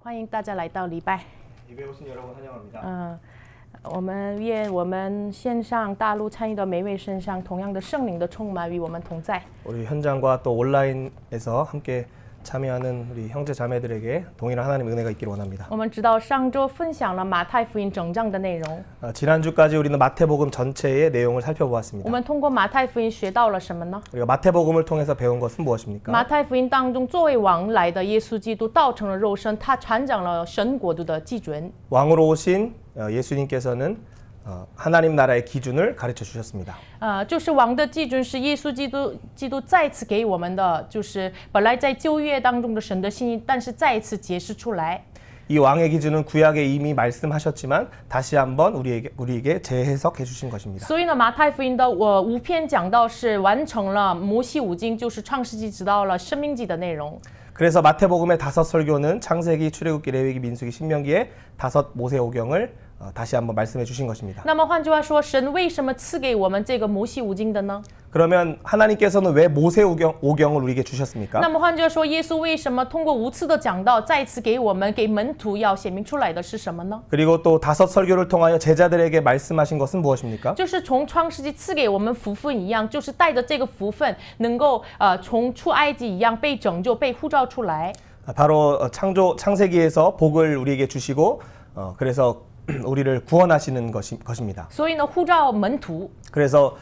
欢迎大家来到礼拜。 예배 오신 여러분 환영합니다. 我们愿我们线上大陆参与的每位身上同样的圣灵的充满与我们同在。 우리 현장과 또 온라인에서 함께 참여하는 우리 형제 자매들에게 동일한 하나님의 은혜가 있기를 원합니다. 我们知道上周分享了马太福音整章的内容， 지난주까지 우리는 마태복음 전체의 내용을 살펴보았습니다. 我们通过马太福音学到了什么呢？ 우리가 마태복음을 통해서 배운 것은 무엇입니까? 马太福音当中，作为王来的耶稣基督道成了肉身，他传讲了神国度的基准。 왕으로 오신 예수님께서는 하나님 나라의 기준을 가르쳐 주셨습니다. 就是王的基准是耶稣基督再次给我们的，就是本来在旧约当中的神的心意，但是再一次解释出来。 이 왕의 기준은 구약에 이미 말씀하셨지만 다시 한번 우리에게 재해석해 주신 것입니다. 所以呢，马太福音的5篇讲道是完成了摩西五经，就是创世纪直到了申命记的内容。 그래서 마태복음의 5 설교는 창세기, 출애굽기, 레위기, 민수기, 신명기의 5 모세오경을 다시 한번 말씀해 주신 것입니다. 那么换句话说，神为什么赐给我们这个摩西五经的呢？ 그러면 하나님께서는 왜 모세오경을 우리에게 주셨습니까? 那么换句话说，耶稣为什么通过5次的讲道，再次给我们给门徒要显明出来的是什么呢？ 그리고 또 5 설교를 통하여 제자들에게 말씀하신 것은 무엇입니까? 就是从创世纪赐给我们福分一样，就是带着这个福分，能够从出埃及一样被拯救、被呼召出来。 바로 창세기에서 복을 우리에게 주시고 그래서 우리를 구원하시는 것입니다. 所以呢，呼召门徒， 그래서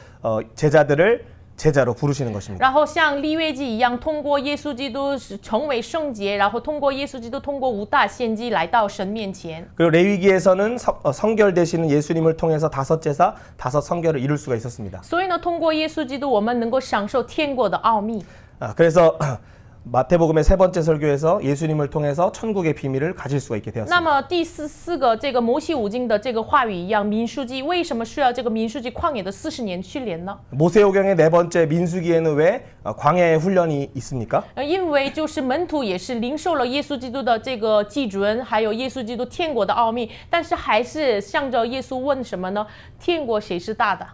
제자들을 제자로 부르시는 것입니다. 然后像利未记一样，通过耶稣基督成为圣洁，然后通过耶稣基督，通过5大献祭来到神面前。 그리고 레위기에서는 성결 되시는 예수님을 통해서 5 제사, 5 성결을 이룰 수가 있었습니다. 所以呢，通过耶稣基督，我们能够享受天国的奥秘。 그래서 마태복음의 3번째 설교에서 예수님을 통해서 천국의 비밀을 가질 수가 있게 那 되었습니다. 么第四个这个摩西五经的这个话语一样，民数记为什么需要这个民数记旷野的40年训练呢？ 모세오경의 4번째 민수기에는 왜 광야의 훈련이 있습니까? 因为就是门徒也是领受了耶稣基督的这个基准，还有耶稣基督天国的奥秘，但是还是向着耶稣问什么呢？天国谁是大的？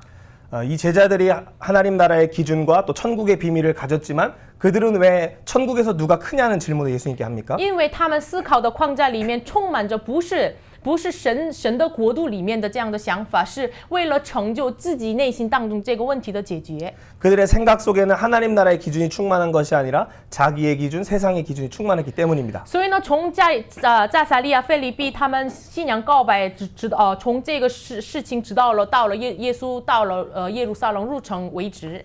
이 제자들이 하나님 나라의 기준과 또 천국의 비밀을 가졌지만 그들은 왜 천국에서 누가 크냐는 질문을 예수님께 합니까? 因为他们思考的框架里面充满着不是神的国度里面的这样的想法，是为了成就自己内心当中这个问题的解决。 그들의 생각 속에는 하나님 나라의 기준이 충만한 것이 아니라 자기의 기준, 세상의 기준이 충만했기 때문입니다. 所以呢，从加撒利亚、腓立比他们信仰告白，从这个事情直到了耶稣到了耶路撒冷入城为止。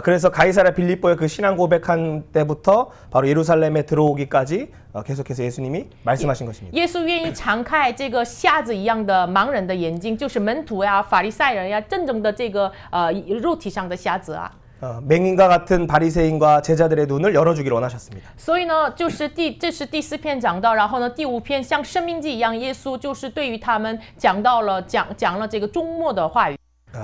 그래서 가이사랴 빌립보의 그 신앙 고백한 때부터 바로 예루살렘에 들어오기까지 계속해서 예수님이 말씀하신 것입니다. 耶稣愿意敞开这个瞎子一样的盲人的眼睛，就是门徒呀、法利赛人呀，真正的这个肉体上的瞎子啊。 맹인과 같은 바리새인과 제자들의 눈을 열어주기를 원하셨습니다. 所以呢，这是第4篇讲到，然后呢，第5篇像申命记一样，耶稣就是对于他们讲了这个终末的话语。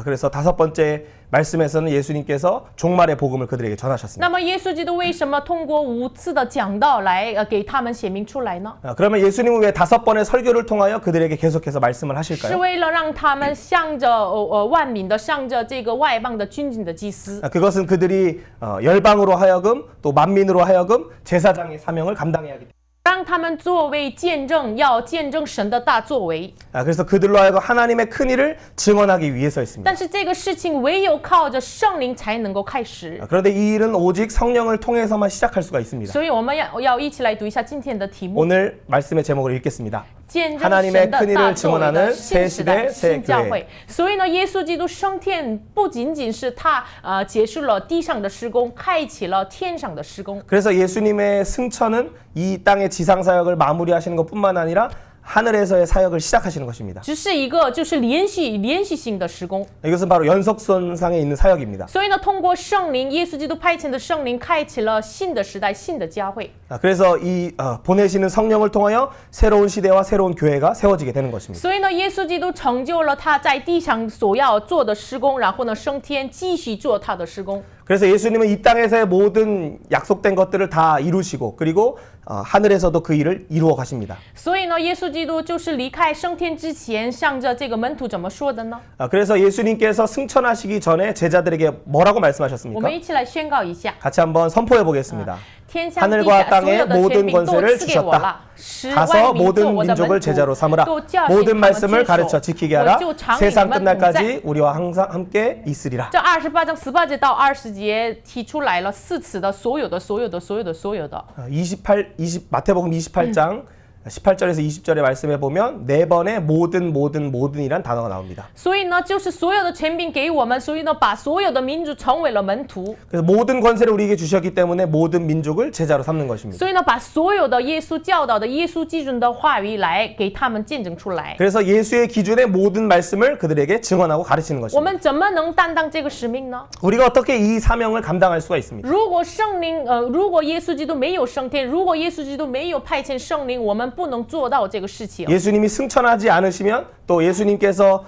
그래서 5번째 말씀에서는 예수님께서 종말의 복음을 그들에게 전하셨습니다. 那么耶稣基督为什么通过5次的讲道来给他们显明出来呢？ 그러면 예수님은 왜 5번의 설교를 통하여 그들에게 계속해서 말씀을 是 하실까요? 为了让他们向着万民的，向着这个外邦的君尊的祭司。 그것은 그들이 열방으로 하여금 또 만민으로 하여금 제사장의 사명을 감당해야 하기 때문입니다. 让他们作为见证，要见证神的大作为。 그래서 그들로 하여금 하나님의 큰 일을 증언하기 위해서였습니다. 但是这个事情唯有靠着圣灵才能够开始。 그런데 이 일은 오직 성령을 통해서만 시작할 수가 있습니다. 所以我们要一起来读一下今天的题目。 오늘 말씀의 제목을 읽겠습니다. 见证 하나님의 神的 큰 大 일을 作为的 증언하는 新 새 时代 시대 새 新教 교회. 会。所以呢，耶稣基督升天不仅仅是他结束了地上的施工，开启了天上的施工。 그래서 예수님의 승천은 이 땅의 지상 사역을 마무리하시는 것뿐만 아니라 하늘에서의 사역을 시작하시는 것입니다. 只是一个就是连续性的施工。 이것은 바로 연속선상에 있는 사역입니다. 所以呢，通过圣灵，耶稣基督派遣的圣灵，开启了新的时代、新的教会。 그래서 이 보내시는 성령을 통하여 새로운 시대와 새로운 교회가 세워지게 되는 것입니다. 所以呢，耶稣基督成就了他在地上所要做的施工，然后呢，升天继续做他的施工。 그래서 예수님은 이 땅에서의 모든 약속된 것들을 다 이루시고 그리고 하늘에서도 그 일을 이루어 가십니다. 所以呢，耶稣基督就是离开升天之前，向着这个门徒怎么说的呢？ 그래서 예수님께서 승천하시기 전에 제자들에게 뭐라고 我 말씀하셨습니까? 们一起来宣告一下。 같이 한번 선포해 보겠습니다. 天上地 하늘과 下所 땅의 有的权 모든 柄都 권세를 赐给我 주셨다. 了，使 가서 万民做 모든 我的 민족을 门 제자로 徒， 삼으라. 都教训 모든 他们 말씀을 遵 가르쳐 守， 지키게 我 하라. 就常与你 세상 们同在。 끝날까지 우리와 항상 함께 있으리라. 这28章18节到20节提出来了四次的所有的所有的所有的所有的。 마태복음 28장 18절에서 20절의 말씀에 보면 네 번의 모든이란 단어가 나옵니다. 所以呢，就是所有的权柄给我们，所以呢，把所有的民族成为了门徒。 그래서 모든 권세를 우리에게 주셨기 때문에 모든 민족을 제자로 삼는 것입니다. 所以呢，把所有的耶稣教导的耶稣基准的话语来给他们见证出来。 그래서 예수의 기준의 모든 말씀을 그들에게 증언하고 가르치는 我 것입니다. 们怎么能担当这个使命呢？ 우리가 어떻게 이 사명을 감당할 수가 있습니까? 如果圣灵，如果耶稣基督没有升天，如果耶稣基督没有派遣圣灵，我们不能做到这个事情。 예수님이 승천하지 않으시면 또 예수님께서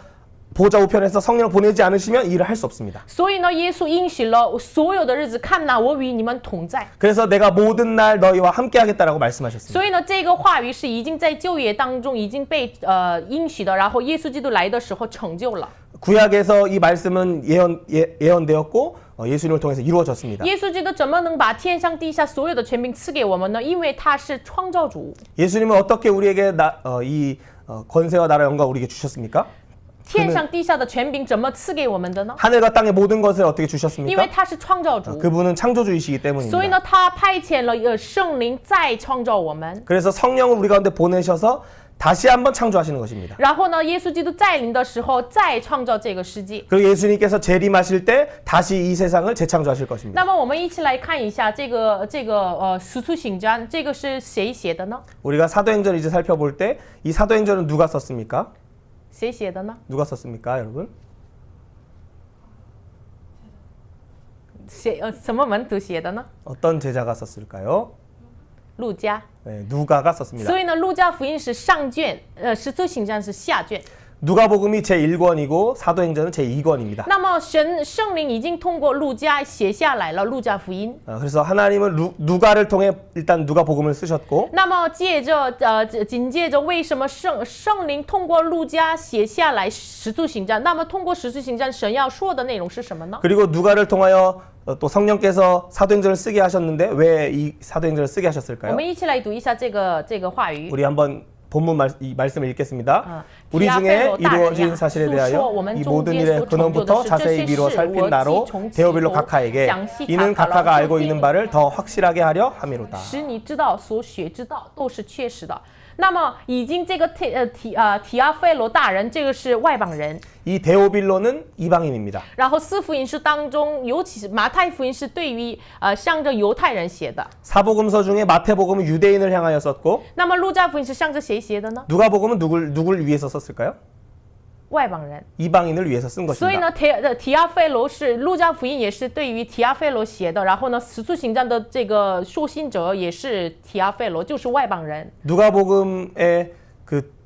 보좌 우편에서 성령을 보내지 않으시면 이 일을 할 수 없습니다. 所以呢，耶稣应许了所有的日子，看哪，我与你们同在。 그래서 내가 모든 날 너희와 함께 하겠다라고 말씀하셨습니다. 所以呢，这个话语是已经在旧约当中已经被应许的，然后耶稣基督来的时候成就了。 구약에서 이 말씀은 예언되었고 예수님을 통해서 이루어졌습니다. 耶稣基督怎么能把天上地下所有的权柄赐给我们呢？因为他是创造主。 예수님은 어떻게 우리에게 이 권세와 나라 영광 우리에게 주셨습니까? 天上地下的权柄怎么赐给我们的呢？ 하늘과 땅의 모든 것을 어떻게 因为 주셨습니까? 他是创造主， 그분은 창조주이시기 所以 때문입니다. 呢，他派遣了圣灵再创造我们。 그래서 성령을 우리 가운데 보내셔서 다시 한번 창조하시는 것입니다. 然后呢，耶稣基督再临的时候再创造这个世界。 그리고 예수님께서 재림하실 때 다시 이 세상을 재창조하실 것입니다. 那么我们一起来看一下这个使徒行传，这个是谁写的呢？ 우리가 사도행전을 이제 살펴볼 때 이 사도행전은 누가 썼습니까? 谁写的呢？ 누가 썼습니까, 여러분? 什么门徒写的呢？ 어떤 제자가 썼을까요? 路加。 네, 누가가 썼습니다. 所以呢，路加福音是上卷，使徒行传是下卷。 누가복음이 제1권이고 사도행전은 제2권입니다. 那么圣灵已经通过路加写下来了路加福音。 그래서 하나님은 누가를 통해 일단 누가복음을 쓰셨고 那么紧接着，为什么圣灵通过路加写下来使徒行传？那么通过使徒行传，神要说的内容是什么呢？ 그리고 누가를 통하여 또 성령께서 사도행전을 쓰게 하셨는데 왜 이 사도행전을 쓰게 我 하셨을까요? 们一起来读一下这个话语。 우리 한번 본문 이 말씀을 읽겠습니다. 우리 디아펠로 중에 다른 이루어진 양, 사실에诉说 대하여 我们 이 中 모든 间 일의 所 근원부터 成就的事， 자세히 미루어 这些事 살핀 我 나로 既从其 데오빌로 中 각하에게 详细 이는 查考了， 각하가 就 알고 定 있는 바를 더 확실하게 하려 함이로다. 使你知道所学之道都是确实的。那么已经这个提阿非罗大人，这个是外邦人。 이 데오빌로는 이방인입니다. 然后四福音书当中，尤其是马太福音是对于向着犹太人写的。 사복음서 중에 마태복음은 유대인을 향하여 썼고 那么路加福音是向着谁写的呢？ 누가복음은 누굴 위해서 썼을까요? 外邦人。 이방인을 위해서 쓴 所以 것입니다. 呢，提阿非罗是路加福音也是对于提阿非罗写的。然后呢，使徒行传的这个受信者也是提阿非罗，就是外邦人。 누가복음의 그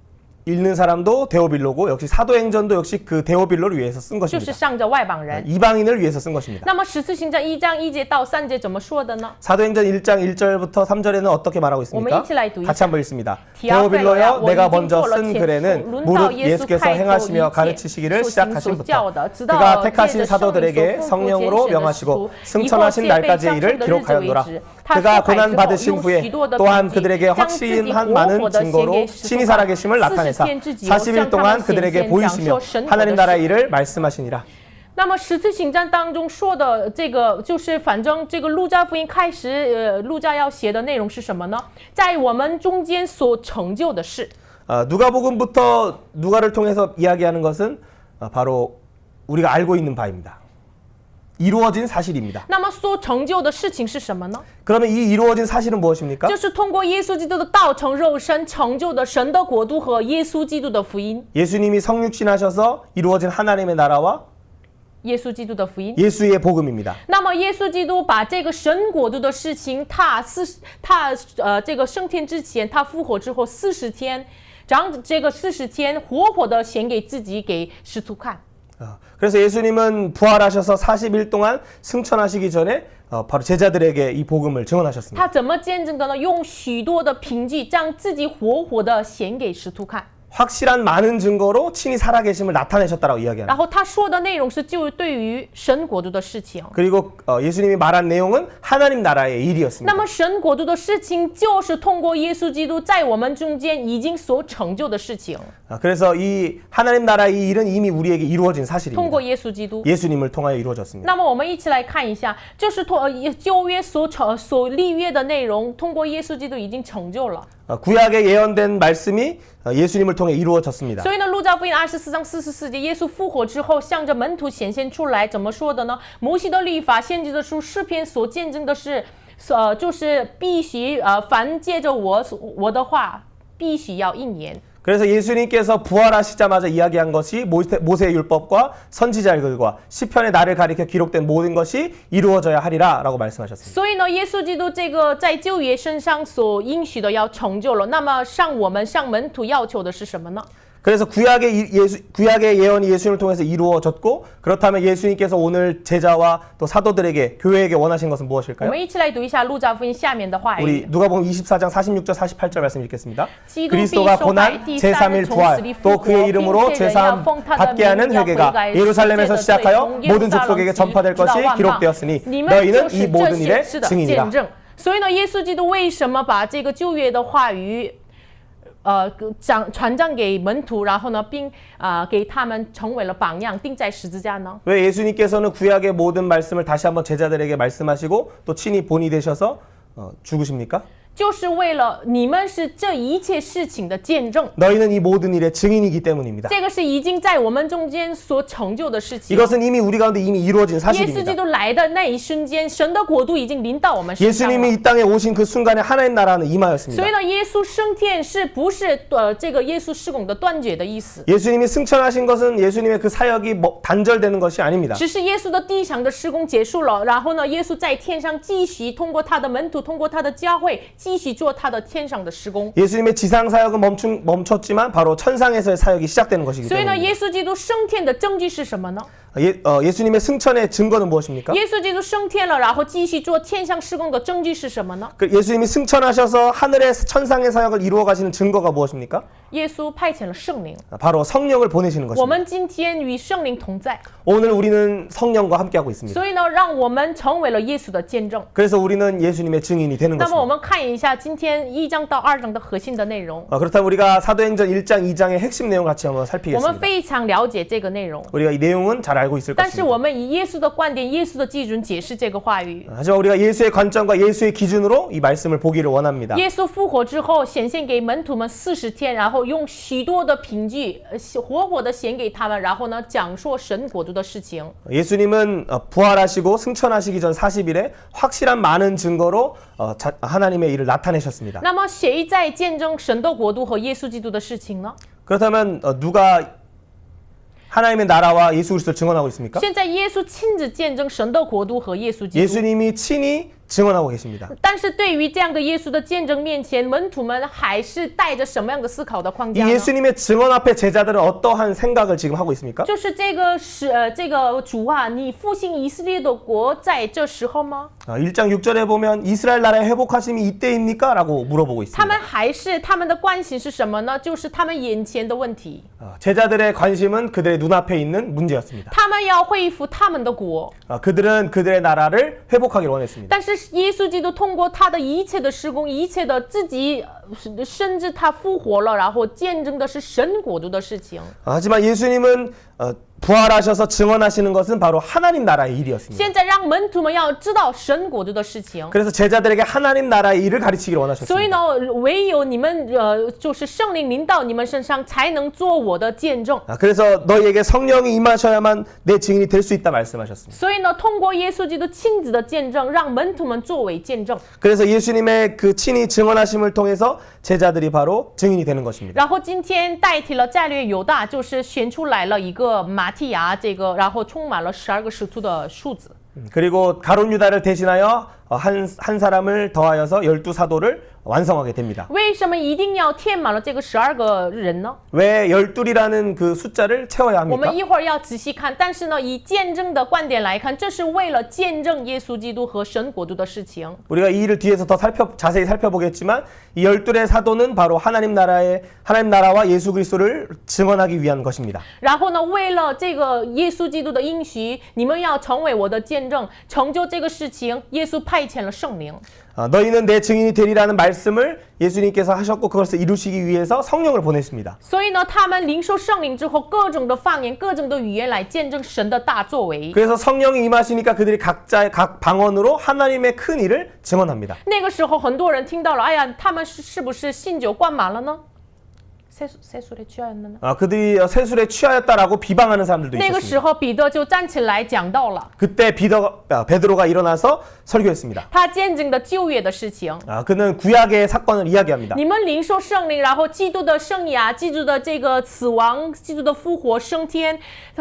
읽는 사람도 데오빌로고 역시 사도행전도 역시 그 데오빌로를 위해서 쓴 就是 것입니다. 向着外邦人。 이방인을 위해서 쓴 것입니다. 那么使徒行传1章1节到3节怎么说的呢？ 사도행전 1장 1절부터 3절에는 어떻게 말하고 있습니까? 같이 한번 읽습니다. 데오빌로여 내가 먼저 쓴 글에는 무릇 예수께서 행하시며 가르치시기를 시작하신부터 그가 택하신 사도들에게 성령으로 명하시고 승천하신 날까지의 일을 기록하였노라. 그가 고난 받으신 후에 또한 그들에게 확신한 많은 증거로 신이 살아계심을 나타내사 40일 동안 그들에게 보이시며 하나님 나라의 일을 말씀하시니라. 那么使徒行传当中说的这个，就是反正这个路加福音开始，路加要写的内容是什么呢？在我们中间所成就的事。 누가복음부터 누가를 통해서 이야기하는 것은 바로 우리가 알고 있는 바입니다. 이루어진 사실입니다. 那么所成就的事情是什么呢？ 그러면 이 이루어진 사실은 무엇입니까? 就是通过耶稣基督的道成肉身成就的神的国度和耶稣基督的福音。 예수님이 성육신하셔서 이루어진 하나님의 나라와 耶稣基督的福音。 예수의 복음입니다. 那么耶稣基督把这个神国度的事情，他这个升天之前，他复活之后40天，这个40天活活的显给自己给使徒看。 그래서 예수님은 부활하셔서 40일 동안 승천하시기 전에 바로 제자들에게 이 복음을 증언하셨습니다. 他怎么见证的呢？用许多的凭据将自己活活的显给使徒看。 확실한 많은 증거로 친히 살아계심을 나타내셨다라고 이야기합니다. 然后他说的内容是就对于神国度的事情。 그리고 예수님이 말한 내용은 하나님 나라의 일이었습니다. 那么神国度的事情就是通过耶稣基督在我们中间已经所成就的事情。 그래서 이 하나님 나라의 이 일은 이미 우리에게 이루어진 사실입니다. 通过耶稣基督。 예수님을 통하여 이루어졌습니다. 那么我们一起来看一下，就是旧约所立约的内容，通过耶稣基督已经成就了。 구약에 예언된 말씀이 예수님을 통해 이루어졌습니다. 所以呢，路加福音24章44节，耶稣复活之后，向着门徒显现出来，怎么说的呢？摩西的律法、先知的书、诗篇所见证的是，就是必须凡借着我的话，必须要应验。 그래서 예수님께서 부활하시자마자 이야기한 것이 모세의 율법과 선지자의 글과 시편의 날을 가리켜 기록된 모든 것이 이루어져야 하리라라고 말씀하셨습니다. 所以呢，耶稣基督这个在旧约身上所应许的要成就了。那么我们向门徒要求的是什么呢？ 그래서 구약의 예언이 예수님을 통해서 이루어졌고 그렇다면 예수님께서 오늘 제자와 또 사도들에게 교회에게 원하신 것은 무엇일까요? 我们一起来读一下路加福音下面的话语。 우리 누가복음 24장 46절 48절 말씀 읽겠습니다. 그리스도가 고난 제3일 부활 또 그의 이름으로 죄사함 받게 하는 회개가 예루살렘에서 시작하여 모든 족속에게 전파될 것이 기록되었으니 너희는 이 모든 일의 증인이라. 所以呢，耶稣基督为什么把这个旧约的话语传讲给门徒，然后呢，并给他们成为了榜样，钉在十字架呢？ 왜 예수님께서는 구약의 모든 말씀을 다시 한번 제자들에게 말씀하시고 또 친히 본이 되셔서 죽으십니까? 就是为了你们是这一切事情的见证。 너희는 이 모든 일의 증인이기 때문입니다. 这个是已经在我们中间所成就的事情。 이것은 이미 우리 가운데 이미 이루어진 耶稣 사실입니다. 基督来的那一瞬间，神的国度已经临到我们身上了。 예수님이 이 땅에 오신 그 순간에 하나님 나라는 임하였습니다. 所以呢，耶稣升天是不是这个耶稣施工的断绝的意思？ 예수님이 승천하신 것은 예수님의 그 사역이 단절되는 것이 아닙니다. 只是耶稣的地上的施工结束了，然后呢，耶稣在天上继续通过他的门徒，通过他的教会，继续做他的天上的施工。 예수님의 지상 사역은 멈췄지만 바로 천상에서의 사역이 시작되는 것이기 所以呢， 때문입니다. 耶稣基督升天的证据是什么呢？ 예수님의 승천의 증거는 무엇입니까? 耶稣基督升天了，然后继续做天上施工的证据是什么呢？ 예수님이 승천하셔서 하늘의 천상의 사역을 이루어 가시는 증거가 무엇입니까? 耶稣派遣了圣灵， 바로 성령을 보내시는 我 것입니다. 们今天与圣灵同在， 오늘 우리는 성령과 함께하고 있습니다. 所以呢，让我们成为了耶稣的见证。 그래서 우리는 예수님의 증인이 되는 那么我 것입니다. 们看一下今天1章到2章的核心的内容。 그렇다면 우리가 사도행전 1장, 2장의 핵심 내용 같이 한번 我们 살피겠습니다. 非常了解这个内容， 우리가 이 내용은 잘 알고 있을 但是 것입니다. 我们以耶稣的观点、耶稣的基准解释这个话语。 하지만 우리가 예수의 관점과 예수의 기준으로 이 말씀을 보기를 원합니다. 耶稣复活之后显现给门徒们40天，然后用许多的凭据活活的显给他们，然后呢讲述神国度的事情。 예수님은 부활하시고 승천하시기 전 40일에 확실한 많은 증거로 하나님의 일을 나타내셨습니다. 那么谁在见证神的国度和耶稣基督的事情呢？ 그렇다면 누가 하나님의 나라와 예수 그리스도를 증언하고 있습니까? 现在耶稣亲自见证神的国度和耶稣基督。 예수님이 친히 증언하고 계십니다. 但是对于这样的耶稣的见证面前，门徒们还是带着什么样的思考的框 이 架呢？ 예수님의 증언 앞에 제자들은 어떠한 생각을 지금 하고 있습니까? 就是这个主啊，你复兴以色列的国在这时候吗？ 1장 6절에 보면 이스라엘 나라의 회복하심이 이때입니까? 라고 물어보고 他们 있습니다. 他们的关心是什么呢？就是他们眼前的问题， 제자들의 관심은 그들의 눈앞에 있는 문제였습니다. 他们要恢复他们的国。 그들은 그들의 나라를 회복하기를 원했습니다. 但是耶稣基督通过他的一切的施工，一切的自己，甚至他复活了，然后见证的是神国度的事情。 하지만 예수님은 부활하셔서 증언하시는 것은 바로 하나님 나라의 일이었습니다. 现在让门徒们要知道神国度的事情。 그래서 제자들에게 하나님 나라의 일을 가르치기를 所以 원하셨습니다. 呢，唯有你们就是圣灵临到你们身上，才能做我的见证。 그래서 너희에게 성령이 임하셔야만 내 증인이 될 수 있다 말씀하셨습니다. 所以呢，通过耶稣基督亲自的见证，让门徒们作为见证。 그래서 예수님의 그 친히 증언하심을 통해서 제자들이 바로 증인이 되는 것입니다. 然后今天代替了战略犹大，就是选出来了一个马提亚，这个然后充满了12个使徒的数字。 그리고 가룟 유다를 대신하여 한 사람을 더하여서 12 사도를 완성하게 됩니다. 为什么一定要填满了这个12个人呢？ 왜 12이라는 그 숫자를 채워야 我 합니까? 们一会儿要仔细看，但是呢，以见证的观点来看，这是为了见证耶稣基督和神国度的事情。 우리가 이 일을 뒤에서 더 자세히 살펴보겠지만 이 12의 사도는 바로 하나님 나라와 예수 그리스도를 증언하기 위한 것입니다. 然后呢，为了这个耶稣基督的应许，你们要成为我的见证，成就这个事情，耶稣派遣了圣灵。 너희는 내 증인이 되리라는 말씀을 예수님께서 하셨고 그것을 이루시기 위해서 성령을 보내십니다. 所以呢，他们领受圣灵之后，各种的方言、各种的语言来见证神的大作为。 그래서 성령이 임하시니까 그들이 각자의 각 방언으로 하나님의 큰 일을 증언합니다. 那个时候，很多人听到了，哎呀，他们是不是信酒灌满了呢？ 세술에 취하였나? 그들이 세술에 취하였다라고 비방하는 사람들도 那个 있었습니다. 时候，彼得就站起来讲道了。 그때 베드로가 일어나서 설교했습니다. 他见证的旧约的事情。 그는 구약의 사건을 이야기합니다. 你们领受圣灵，然后基督的生涯、基督的这个死亡、基督的复活、升天，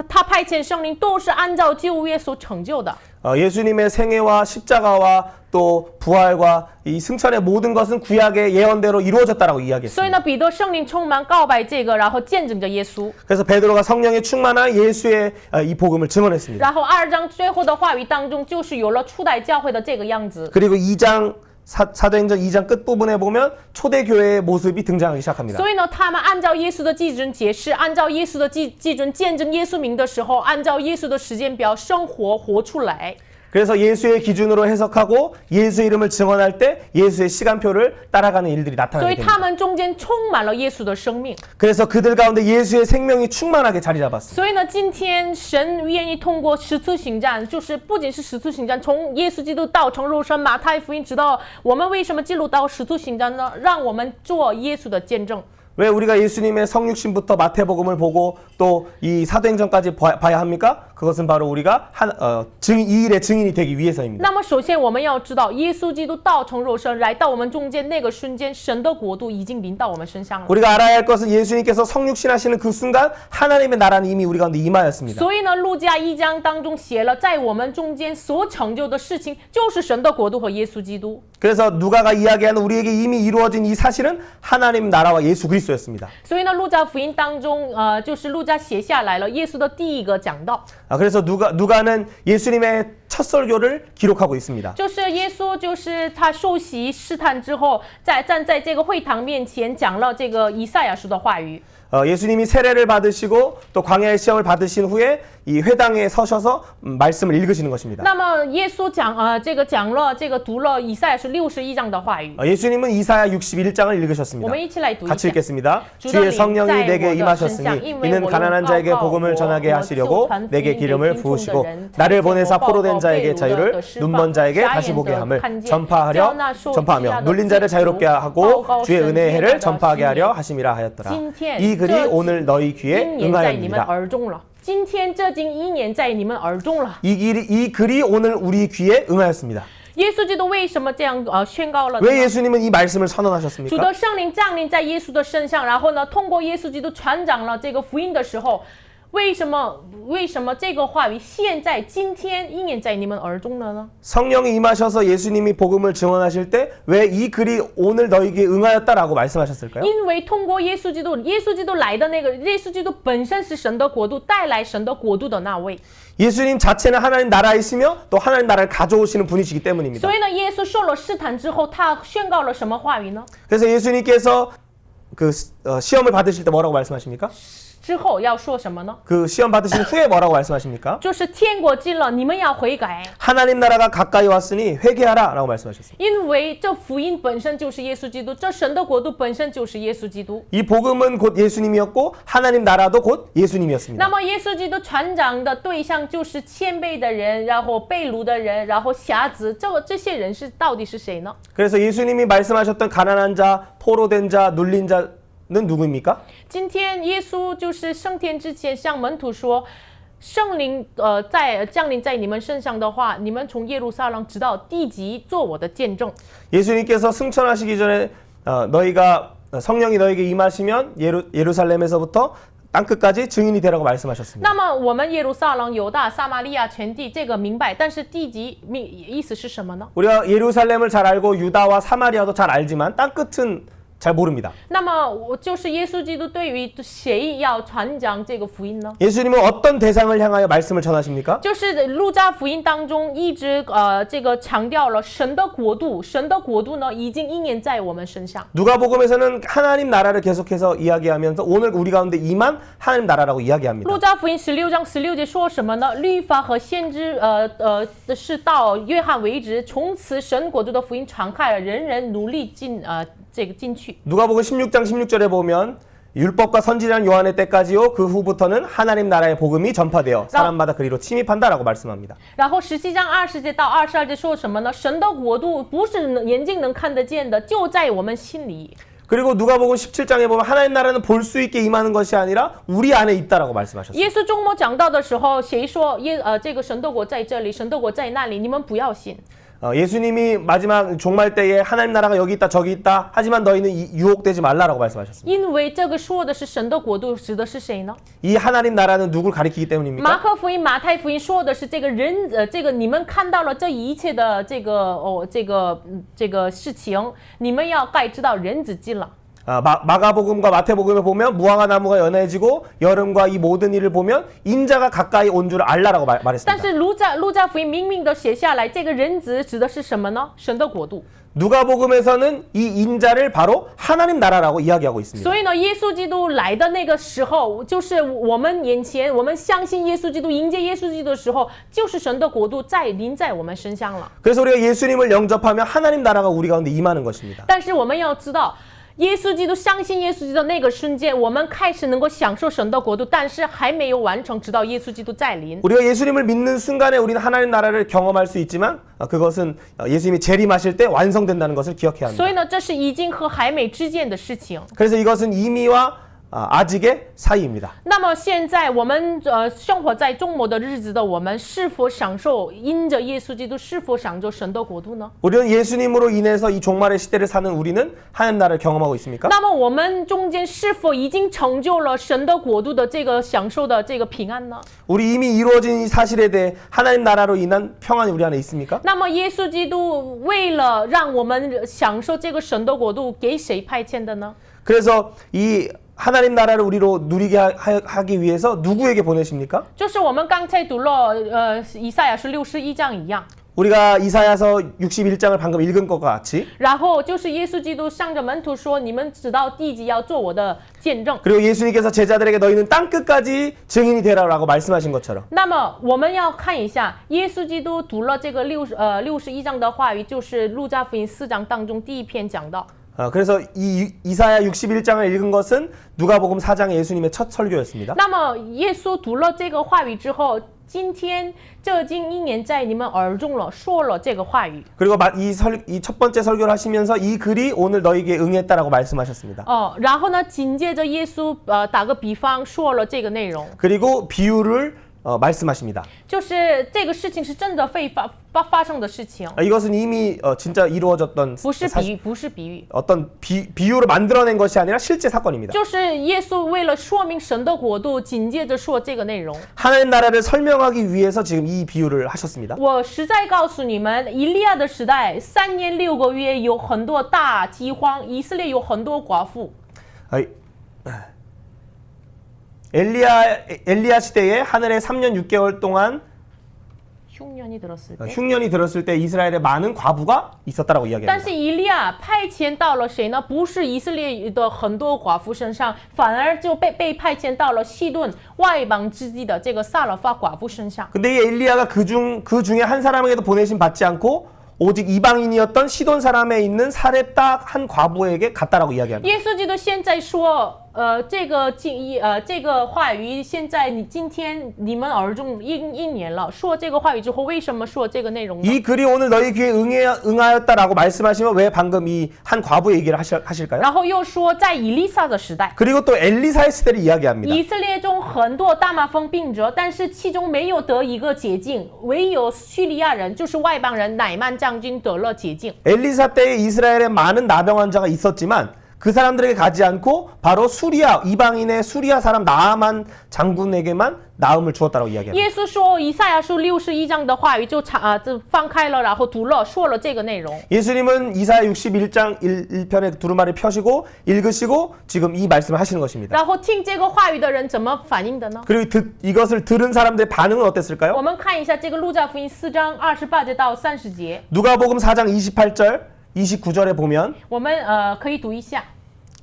他派遣圣灵都是按照旧约所成就的。 예수님의 생애와 십자가와 또 부활과 이 승천의 모든 것은 구약의 예언대로 이루어졌다라고 所以 이야기했습니다. 呢，彼得圣灵充满告白这个，然后见证着耶稣。 그래서 베드로가 성령에 충만한 예수의 이 복음을 증언했습니다. 然后2章最后的话语当中，就是有了初代教会的这个样子。 그리고 2장 사도행전 2장 끝부분에 보면 초대교회의 모습이 등장하기 시작합니다. 所以呢，他们按照耶稣的基准解释，按照耶稣的基准见证耶稣名的时候，按照耶稣的时间表生活活出来。 그래서 예수의 기준으로 해석하고 예수의 이름을 증언할 때 예수의 시간표를 따라가는 일들이 所 나타나게 以 됩니다. 他们中间充满了耶稣的生命。 그래서 그들 가운데 예수의 생명이 충만하게 자리 잡았습니다. 所以呢，今天神愿意通过使徒行传，就是不仅是使徒行传，从耶稣基督道成肉身，马太福音，直到我们为什么记录到使徒行传呢？让我们做耶稣的见证。 왜 우리가 예수님의 성육신부터 마태복음을 보고 또 이 사도행전까지 봐야 합니까? 그것은 바로 우리가 이 일의 증인이 되기 위해서입니다. 那么，首先我们要知道，耶稣基督道成肉身来到我们中间那个瞬间，神的国度已经临到我们身上了。 우리가 알아야 할 것은 예수님께서 성육신하시는 그 순간 하나님의 나라는 이미 우리 가운데 임하였습니다. 所以呢，路加1章当中写了，在我们中间所成就的事情，就是神的国度和耶稣基督。 그래서 누가가 이야기하는 우리에게 이미 이루어진 이 사실은 하나님 나라와 예수 그리스도였습니다. 所以呢，路加福音当中，就是路加写下来了耶稣的第一个讲道。 그래서 누가는 예수님의 첫 설교를 기록하고 있습니다. 就是耶稣，就是他受洗试探之后，站在这个会堂面前讲了这个以赛亚书的话语。 예수님이 세례를 받으시고 또 광야의 시험을 받으신 후에 이 회당에 서셔서 말씀을 읽으시는 것입니다. 那么耶稣讲了读了以赛亚书61章的话语。 예수님은 이사야 61장을 읽으셨습니다. 我们一起来读一 같이 下。 읽겠습니다. 주의 성령이 내게 임하셨으니 이는 가난한 자에게 복음을 전하게 하시려고 내게 기름을 부으시고 나를 보내사 포로된 자에게 자유를 눈먼 자에게 다시 보게 함을 전파하며 눌린 자를 자유롭게 하고 주의 은혜의 해를 전파하게 하려 하심이라 하였더라. 이 글이 오늘 너희 귀에 응하였느니라. 今天这经一年在你们耳中了。 이 글이 오늘 우리 귀에 응하였습니다. 耶稣基督为什么这样宣告了呢？ 왜 예수님은 이 말씀을 主 선언하셨습니까? 的圣灵降临在耶稣的身上，然后呢，通过耶稣基督传讲了这个福音的时候，为什么这个话语现在今天应验在你们耳中了呢？ 성령이 임하셔서 예수님이 복음을 증언하실 때 왜 이 글이 오늘 너희에게 응하였다라고 말씀하셨을까요? 因为通过耶稣基督来的那个耶稣基督本身是神的国度，带来神的国度的那位。 예수님 자체는 하나님 나라이시며 또 하나님 나라를 가져오시는 분이시기 때문입니다. 所以呢，耶稣受了试探之后，他宣告了什么话语呢？ 그래서 예수님께서 그 시험을 받으실 때 뭐라고 말씀하십니까? 之后要说什么呢？ 그 시험 받으신 후에 뭐라고 말씀하십니까? 就是天国近了，你们要悔改。 하나님 나라가 가까이 왔으니 회개하라라고 말씀하셨습니다. 因为这福音本身就是耶稣基督，这神的国度本身就是耶稣基督。 이 복음은 곧 예수님이었고 하나님 나라도 곧 예수님이었습니다. 那么耶稣基督传讲的对象就是谦卑的人，然后被掳的人，然后瞎子，这些人到底是谁呢？ 그래서 예수님이 말씀하셨던 가난한 자, 포로된 자, 눌린 자는 누구입니까? 今天耶稣就是升天之前向门徒说，圣灵降临在你们身上的话，你们从耶路撒冷直到地极做我的见证。 예수님께서 승천하시기 전에 성령이 너에게 임하시면 예루살렘에서부터 땅 끝까지 증인이 되라고 말씀하셨습니다. 那么我们耶路撒冷、犹大、撒玛利亚全地这个明白，但是地级意思是什么呢？ 우리가 예루살렘을 잘 알고 유다와 사마리아도 잘 알지만 땅 끝은 잘 모릅니다. 那么就是耶稣基督对于谁要传讲这个福音呢？ 예수님은 어떤 대상을 향하여 말씀을 전하십니까? 就是路加福音当中一直这个强调了神的国度，神的国度呢已经应验在我们身上。 누가복음에서는 하나님 나라를 계속해서 이야기하면서 오늘 우리 가운데 임한 하나님 나라라고 이야기합니다. 路加福音16章16节说什么呢？律法和先知是到约翰为止，从此神国度的福音传开了，人人努力进去。 누가복음 16장 16절에 보면 율법과 선지자는 요한의 때까지요 그 후부터는 하나님 나라의 복음이 전파되어 사람마다 그리로 침입한다라고 말씀합니다. 然后17章20节到22节说什么呢？神的国度不是眼睛能看得见的，就在我们心里。 그리고 누가복음 17장에 보면 하나님 나라는 볼 수 있게 임하는 것이 아니라 우리 안에 있다라고 말씀하셨습니다. 耶稣周末讲道的时候，谁说这个神的国在这里，神的国在那里？你们不要信。 예수님이 마지막 종말 때에 하나님 나라가 여기 있다 저기 있다 하지만 너희는 유혹되지 말라라고 말씀하셨습니다. 因为这个说的是神的国度，指的是谁呢？ 이 하나님 나라는 누굴 가리키기 때문입니까? 马可福音、马太福音说的是这个人，这个你们看到了这一切的这个事情，你们要该知道人子近了。 마가복음과 마태복음에 보면 무화과 나무가 연해지고 여름과 이 모든 일을 보면 인자가 가까이 온 줄 알라라고 말했습니다. 但是路加福音明明的写下来，这个人子指的是什么呢？神的国度。 누가복음에서는 이 인자를 바로 하나님 나라라고 이야기하고 있습니다. 所以呢，耶稣基督来的那个时候，就是我们眼前，我们相信耶稣基督、迎接耶稣基督的时候，就是神的国度在临在我们身上了。 그래서 우리가 예수님을 영접하면 하나님 나라가 우리 가운데 임하는 것입니다. 但是我们要知道。 耶稣基督相信耶稣基督的那个瞬间，我们开始能够享受神的国度，但是还没有完成，直到耶稣基督再临。 우리가 예수님을 믿는 순간에 우리는 하나님 나라를 경험할 수 있지만 그것은 예수님이 재림하실 때 완성된다는 것을 기억해야 합니다. 所以呢，这是已经和还没之间的事情。 그래서 이것은 이미와 아직의 사이입니다. 那么现在我们生活在中末的日子的我们，是否享受因着耶稣基督，是否享受神的国度呢？ 우리는 예수님으로 인해서 이 종말의 시대를 사는 우리는 하나님 나라를 경험하고 있습니까? 那么我们中间是否已经成就了神的国度的这个享受的这个平安呢？ 우리 이미 이루어진 이 사실에 대해 하나님 나라로 인한 평안이 우리 안에 있습니까? 那么耶稣基督为了让我们享受这个神的国度，给谁派遣的呢？ 그래서 이 하나님 나라를 우리로 누리게 하기 위해서 누구에게 보내십니까? 就是我们刚才读了以赛亚书61章一样。 우리가 이사야서 61장을 방금 읽은 것과 같이 然后就是耶稣基督向着门徒说：“你们知道地级要做我的见证。” 그리고 예수님께서 제자들에게 너희는 땅 끝까지 증인이 되라라고 말씀하신 것처럼 那么我们要看一下耶稣基督读了这个61章的话语，就是路加福音4章当中第一篇讲到。 그래서 이 이사야 61장을 읽은 것은 누가복음 4장의 예수님의 첫 설교였습니다. 那么耶稣读了这个话语之后，今天这经应验在你们耳中了，说了这个话语。 그리고 이 첫 번째 설교를 하시면서 이 글이 오늘 너희에게 응했다라고 말씀하셨습니다. 然后呢，紧接着耶稣打个比方说了这个内容。 그리고 비유를 말씀하십니다. 就是这个事情是真的会发生的事情。 이것은 이미 진짜 이루어졌던 不是比喻，不是比喻。 어떤 비유로 만들어낸 것이 아니라 실제 사건입니다. 就是耶稣为了说明神的国度，紧接着说这个内容。 하나님 나라를 설명하기 위해서 지금 이 비유를 하셨습니다. 我实在告诉你们，以利亚的时代3年6个月有很多大饥荒，以色列有很多寡妇。 엘리야 시대에 하늘에 3년 6개월 동안 흉년이 들었을 때 이스라엘에 많은 과부가 있었다라고 이야기합니다. 但是以利亚派遣到了谁呢？不是以色列的很多寡妇身上，反而就被派遣到了西顿外邦之地的这个撒勒法寡妇身上。 근데 이 엘리야가 그 중에 한 사람에게도 보내심 받지 않고 오직 이방인이었던 시돈 사람에 있는 사렙다 한 과부에게 갔다라고 이야기합니다. 耶稣基督现在说，这个话语现在今天你们耳中应验了。说这个话语之后，为什么说这个内容呢？ 이 글이 오늘 너희 귀에 응하였다라고 말씀하시면 왜 방금 이 한 과부의 얘기를 하실까요? 然后又说在以利撒的时代， 그리고 또 엘리사의 시대를 이야기합니다. 以色列中很多大麻风病者，但是其中没有得一个洁净，唯有叙利亚人，就是外邦人乃曼将军得了洁净。 엘리사 때에 이스라엘에 많은 나병 환자가 있었지만 그 사람들에게 가지 않고 바로 수리아 이방인의 수리아 사람 나아만 장군에게만 나음을 주었다라고 이야기합니다. 耶稣说以赛亚书61章的话语就放开了，然后读了说了这个内容。 예수님은 이사야 61장 1편의 두루마리 펴시고 읽으시고 지금 이 말씀을 하시는 것입니다. 然后听这个话语的人怎么反应的呢？ 그리고 이것을 들은 사람들의 반응은 어땠을까요? 我们看一下这个路加福音4章28节到30节。 누가복음 4장 28절 29절에 보면 我们可以读一下。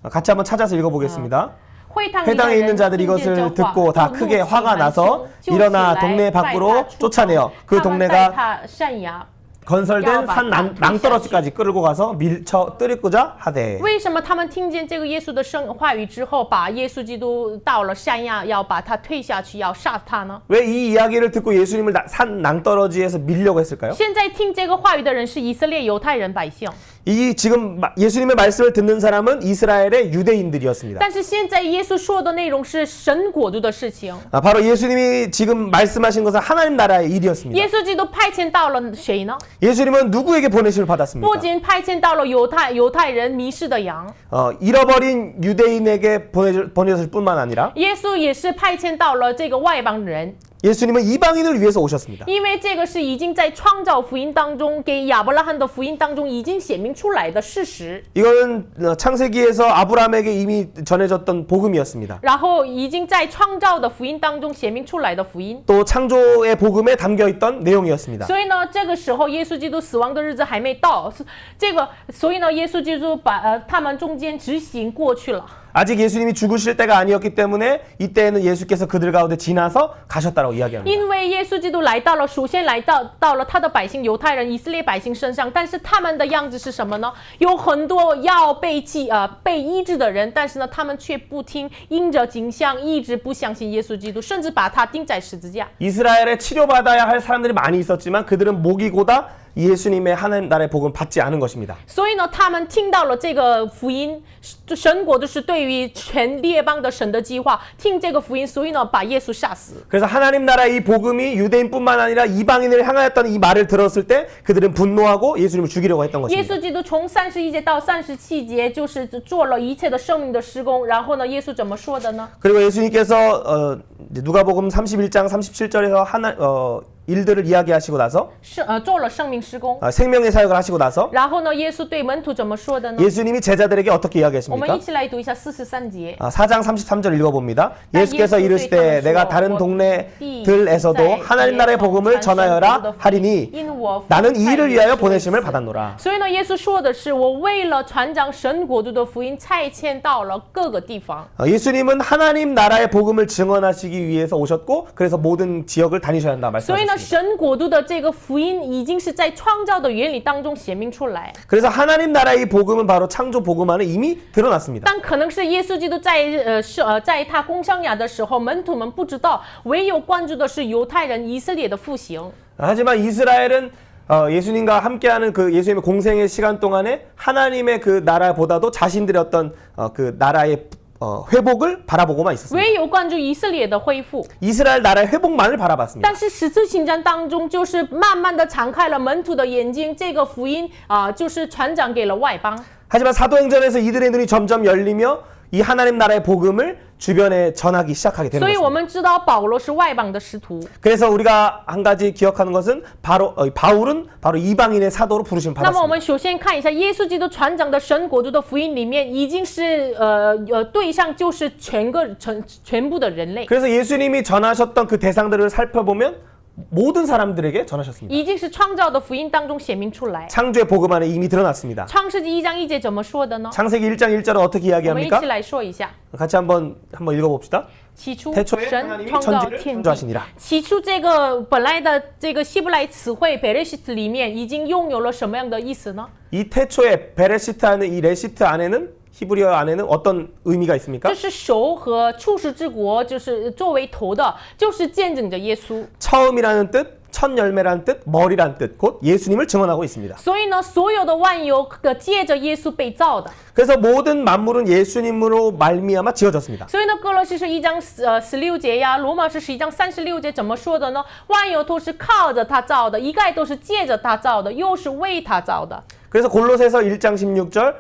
같이 한번 찾아서 읽어보겠습니다. 会堂 회당에 있는 자들이 이것을 듣고 다 크게 화가 나서 일어나 동네 밖으로 쫓아내어 그 동네가 건설된 산 낭떠러지까지 끌고 가서 밀쳐 뜨리고자 하되. 为什么他们听见这个耶稣的话语之后，把耶稣基督到了山崖，要把他推下去，要杀他呢？ 왜 이 이야기를 듣고 예수님을 산 낭떠러지에서 밀려고 했을까요? 现在听这个话语的人是以色列犹太人百姓。 이 지금 예수님의 말씀을 듣는 사람은 이스라엘의 유대인들이었습니다. 但是现在耶稣说的内容是神国度的事情。 바로 예수님이 지금 말씀하신 것은 하나님 나라의 일이었습니다. 耶稣基督派遣到了谁呢？ 예수님은 누구에게 보내심을 받았습니까? 不仅派遣到了犹太人迷失的羊， 잃어버린 유대인에게 보내실 뿐만 아니라 耶稣也是派遣到了这个外邦人。 예수님은 이방인을 위해서 오셨습니다. 因为这个是已经在创造福音当中，给亚伯拉罕的福音当中已经显明出来的事实。 이거는 창세기에서 아브라함에게 이미 전해졌던 복음이었습니다. 然后已经在创造的福音当中显明出来的福音。 또 창조의 복음에 담겨 있던 내용이었습니다. 所以呢，这个时候耶稣基督死亡的日子还没到，所以呢，耶稣基督把他们中间执行过去了。 아직 예수님이 죽으실 때가 아니었기 때문에 이때에는 예수께서 그들 가운데 지나서 가셨다라고 이야기합니다. 因为耶稣基督来到了，首先来到了他的百姓犹太人以色列百姓身上，但是他们的样子是什么呢？有很多要被医治的人，但是呢，他们却不听，因着景象一直不相信耶稣基督，甚至把他钉在十字架。 이스라엘에 치료받아야 할 사람들이 많이 있었지만 그들은 목이 고다 예수님의 하나님 나라의 복음 받지 않은 것입니다. 所以呢，他们听到了这个福音，神国就是对于全列邦的神的计划，听这个福音，所以呢，把耶稣杀死。 그래서 하나님 나라의 이 복음이 유대인뿐만 아니라 이방인을 향하였다는 이 말을 들었을 때 그들은 분노하고 예수님을 죽이려고 했던 耶 것입니다. 稣基督从31节到37节，就是做了一切的生命的施工。然后呢，耶稣怎么说的呢？ 그리고 예수님께서 누가복음 31장 37절에서 일들을 이야기하시고 나서 做了生命施工。 생명의 사역을 하시고 나서 然后呢，耶稣对门徒怎么说的呢？ 예수님이 제자들에게 어떻게 我们 이야기하십니까? 一起来读一下43节。 4장 33절 읽어봅니다. 예수께서 이르시되 내가 다른 동네들에서도 하나님 나라의 복음을 전하여라 하리니 나는 이 일을 위하여 보내심을 받았노라. 所以呢，耶稣说的是我为了传讲神国度的福音，差遣到了各个地方。 예수님은 하나님 나라의 복음을 증언하시기 위해서 오셨고 그래서 모든 지역을 다니셔야 한다 所以呢， 말씀하셨습니다. 神国度的这个福音已经是在创造的原理当中显明出来。 그래서 하나님 나라의 복음은 바로 창조 복음 안에 이미 드러났습니다. 但可能是耶稣基督在他攻生涯的时候，门徒们不知道，唯有关注的是犹太人以色列的复兴。 하지만 이스라엘은 예수님과 함께하는 그 예수님의 공생의 시간 동안에 하나님의 그 나라보다도 자신들의 어떤 그 나라의 회복을 바라보고만 있었습니다. 唯有关注以色列的恢复。 이스라엘 나라의 회복만을 바라봤습니다. 但是十字行传当中，就是慢慢的敞开了门徒的眼睛，这个福音就是传讲给了外邦。 하지만 사도행전에서 이들의 눈이 점점 열리며 이 하나님 나라의 복음을 주변에 전하기 시작하게 되는 所以我 것입니다. 们知道保罗是外邦的使徒。 그래서 우리가 한 가지 기억하는 것은 바로 바울은 바로 이방인의 사도로 부르심을 那么我 받았습니다. 们首先看一下耶稣基督传讲的神国度的福音里面，已经是对象就是全部的人类， 그래서 예수님이 전하셨던 그 대상들을 살펴보면 모든 사람들에게 전하셨습니다. 已经是创造的福音当中显明出来。 창조의 복음 안에 이미 드러났습니다. 创世纪1章1节怎么说的呢？ 창세기 1장 1절은 어떻게 我们一 이야기합니까? 起来说一下。 같이 한번 읽어봅시다. 起初 태초에 神 하나님이 创造 천지를 天地。 창조하시니라. 起初这个本来的这个希伯来词汇 베레시트 里面已经拥有了什么样的意思呢？ 이 태초에 베레시트 안에 이 레시트 안에는 히브리어 안에는 어떤 의미가 있습니까? 这是手和初始之国，就是作为头的，就是见证着耶稣。 처음이라는 뜻, 첫 열매라는 뜻, 머리라는 뜻, 곧 예수님을 증언하고 있습니다. 所以呢，所有的万有借着耶稣被造的。 그래서 모든 만물은 예수님으로 말미암아 지어졌습니다. 所以呢，哥罗西书1章16节呀，罗马书11章36节怎么说的呢？万有都是靠着他造的，一概都是借着他造的，又是为他造的。 그래서 골로새서 1장 16절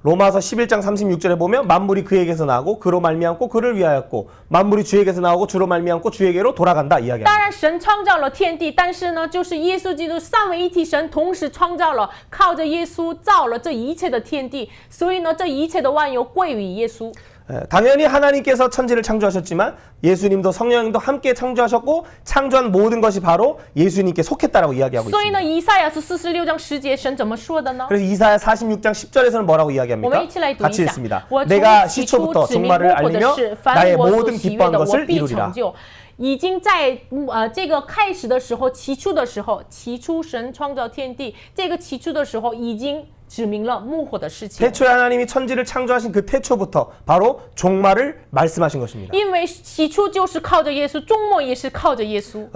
로마서 11장 36절에 보면 만물이 그에게서 나오고 그로 말미암고 그를 위하였고 만물이 주에게서 나오고 주로 말미암고 주에게로 돌아간다 이야기합니다. 当然神创造了天地，但是呢就是耶稣基督三位一体神同时创造了，靠着耶稣造了这一切的天地，所以呢这一切的万有归于耶稣。 당연히 하나님께서 천지를 창조하셨지만 예수님도 성령님도 함께 창조하셨고 창조한 모든 것이 바로 예수님께 속했다라고 이야기하고 있습니다. 所以呢以赛亚书46章10节神怎么说的呢？ 그래서 이사야 46장 10절에서는 뭐라고 이야기합니까? 같이 읽습니다. 내가 시초부터 종말을 알리며 나의 모든 기뻐하는 것을 이루리라. 已经在这个开始的时候，起初的时候，起初神创造天地，这个起初的时候已经指明了幕后的事情。 태초에 하나님이 천지를 창조하신 그 태초부터 바로 종말을 말씀하신 것입니다. 因为起初就是靠着耶稣，终末也是靠着耶稣。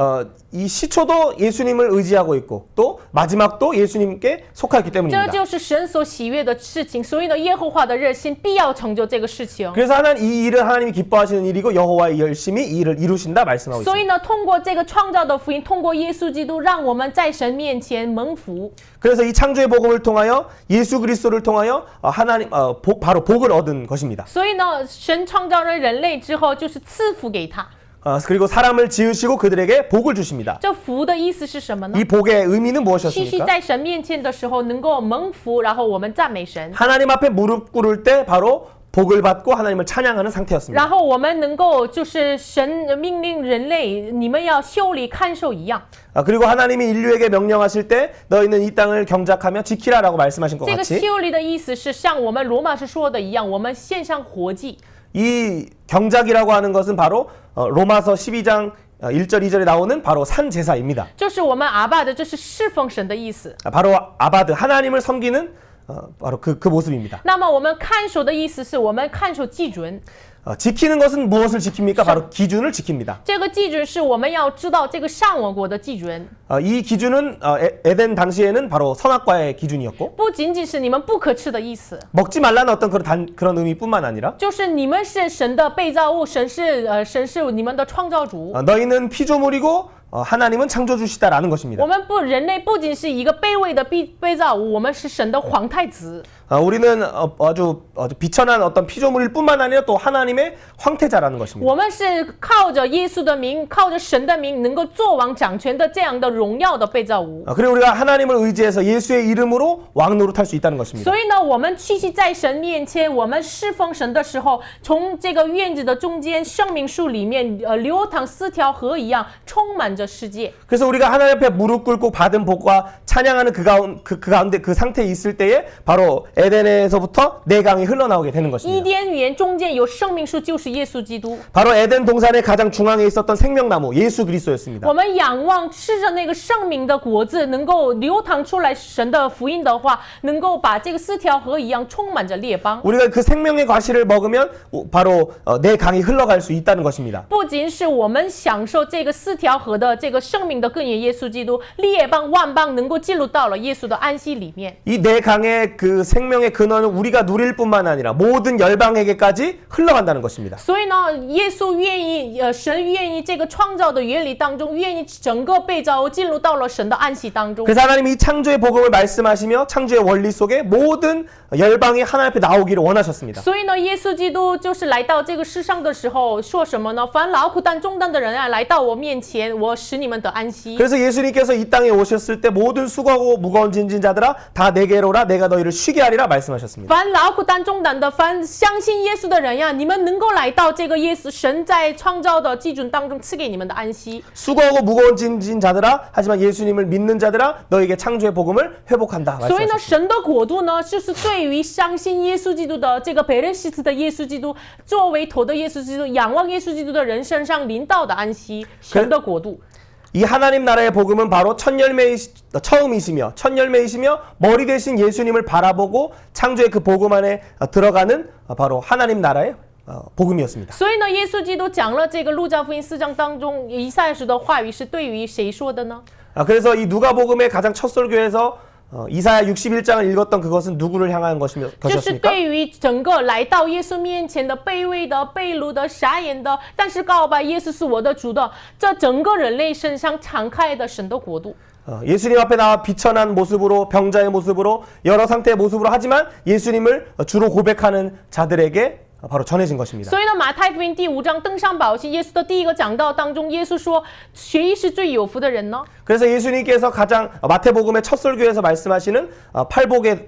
이 시초도 예수님을 의지하고 있고 또 마지막도 예수님께 속하였기 때문입니다. 这就是神所喜悦的事情，所以呢，耶和华的热心必要成就这个事情。 그래서 이 일은 하나님이 기뻐하시는 일이고 여호와의 열심히 이 일을 이루신다 말씀하고 있습니다. 所以呢，通过这个创造的福音，通过耶稣基督，让我们在神面前蒙福。 그래서 이 창조의 복음을 통하여 예수 그리스도를 통하여 하나님 바로 복을 얻은 것입니다. 所以呢，神创造了人类之后，就是赐福给他。 그리고 사람을 지으시고 그들에게 복을 주십니다. 这福的意思是什么呢？ 이 복의 의미는 继续 무엇이었습니까? 在神面前的时候，能够蒙福，然后我们赞美神， 하나님 앞에 무릎 꿇을 때 바로 복을 받고 하나님을 찬양하는 상태였습니다. 然后我们能够就是神命令人类，你们要修理看守一样。 그리고 하나님이 인류에게 명령하실 때 너희는 이 땅을 경작하며 지키라라고 말씀하신 것 这个 같이 修理的意思是像我们罗马书说的一样，我们献上活祭。 이 경작이라고 하는 것은 바로 로마서 12장 1절 2절에 나오는 바로 산 제사입니다. 就是我们阿爸的，这是侍奉神的意思。 바로 아바드 하나님을 섬기는 바로 그 모습입니다. 那么我们看守的意思是我们看守基准。 지키는 것은 무엇을 지킵니까? 바로 기준을 지킵니다. 这个基准是我们要知道这个上王国的基准。 이 기준은 에덴 당시에는 바로 선악과의 기준이었고 不仅仅是你们不可吃的意思， 먹지 말라는 어떤 그런 의미뿐만 아니라 就是你们是神的被造物，神是你们的创造主。 너희는 피조물이고 하나님은 창조주시다라는 것입니다. 我们人类不仅是一个卑微的被造物，我们是神的皇太子。 우리는 아주 비천한 어떤 피조물일 뿐만 아니라 또 하나님의 황태자라는 것입니다. 我们是靠着耶稣的名，靠着神的名，能够做王掌权的这样的荣耀的被造物。 그리고 우리가 하나님을 의지해서 예수의 이름으로 왕 노릇할 수 있다는 것입니다. 所以呢，我们继续在神面前，我们侍奉神的时候，从这个院子的中间，生命树里面流淌4条河一样，充满着世界。 그래서 우리가 하나님 앞에 무릎 꿇고 받은 복과 찬양하는 그 가운데 그 상태에 있을 때에 바로 에덴에서부터 내 강이 흘러나오게 되는 伊 것입니다. 甸园中间有生命树，就是耶稣基督。 바로 에덴 동산의 가장 중앙에 있었던 생명나무 예수 그리스도였습니다. 我们仰望吃着那个生命的果子，能够流淌出来神的福音的话，能够把这个4条河一样充满着列邦。 우리가 그 생명의 과실을 먹으면 바로 내 강이 흘러갈 수 있다는 것입니다. 不仅是我们享受这个4条河的这个生命的根源耶稣基督，列邦万邦能够进入到了耶稣的安息里面。 이 내 강의 그 생명의 근원은 우리가 누릴 뿐만 아니라 모든 열방에게까지 흘러간다는 것입니다. 所以呢，耶稣愿意，神愿意这个创造的原理当中，愿意整个被造物进入到了神的安息当中。 그래서 하나님이 이 창조의 복음을 말씀하시며 창조의 원리 속에 모든 열방이 하나님 앞에 나오기를 원하셨습니다. 所以呢，耶稣基督就是来到这个世上的时候，说什么呢？凡劳苦担重担的人啊，来到我面前，我使你们得安息。 그래서 예수님께서 이 땅에 오셨을 때 모든 수고하고 무거운 짐진 자들아 다 내게로 오라 내가 너희를 쉬게 하리라 말씀하셨습니다. 凡劳苦担重担的，凡相信耶稣的人呀，你们能够来到这个耶稣神在创造的基准当中赐给你们的安息。 수고하고 무거운 짐진 자들아 하지만 예수님을 믿는 자들아 너에게 창조의 복음을 회복한다 所以呢， 말씀하셨습니다. 神的国度呢，就是对于相信耶稣基督的这个베레시스的耶稣基督，作为头的耶稣基督，仰望耶稣基督的人身上临到的安息，神的国度。 이 하나님 나라의 복음은 바로 처음이시며 첫 열매이시며 머리 대신 예수님을 바라보고 창조의 그 복음 안에 들어가는 바로 하나님 나라의 복음이었습니다. 所以呢，耶稣基督讲了这个路加福音4章当中以赛亚书的话语是对于谁说的呢？ 그래서 이 누가복음의 가장 첫 설교에서 이사야 61장을 읽었던 그것은 누구를 향한 就是 것이었습니까? 对于整个来到耶稣面前的卑微的、被掳的、傻眼的，但是告白耶稣是我的主的，这整个人类身上敞开的神的国度。 예수님 앞에 나와 비천한 모습으로 병자의 모습으로 여러 상태의 모습으로 하지만 예수님을 주로 고백하는 자들에게 바로 전해진 것입니다. 所以呢，马太福音第5章登上宝器，耶稣的第一个讲道当中，耶稣说，谁是最有福的人呢？ 그래서 예수님께서 가장 마태복음의 첫 설교에서 말씀하시는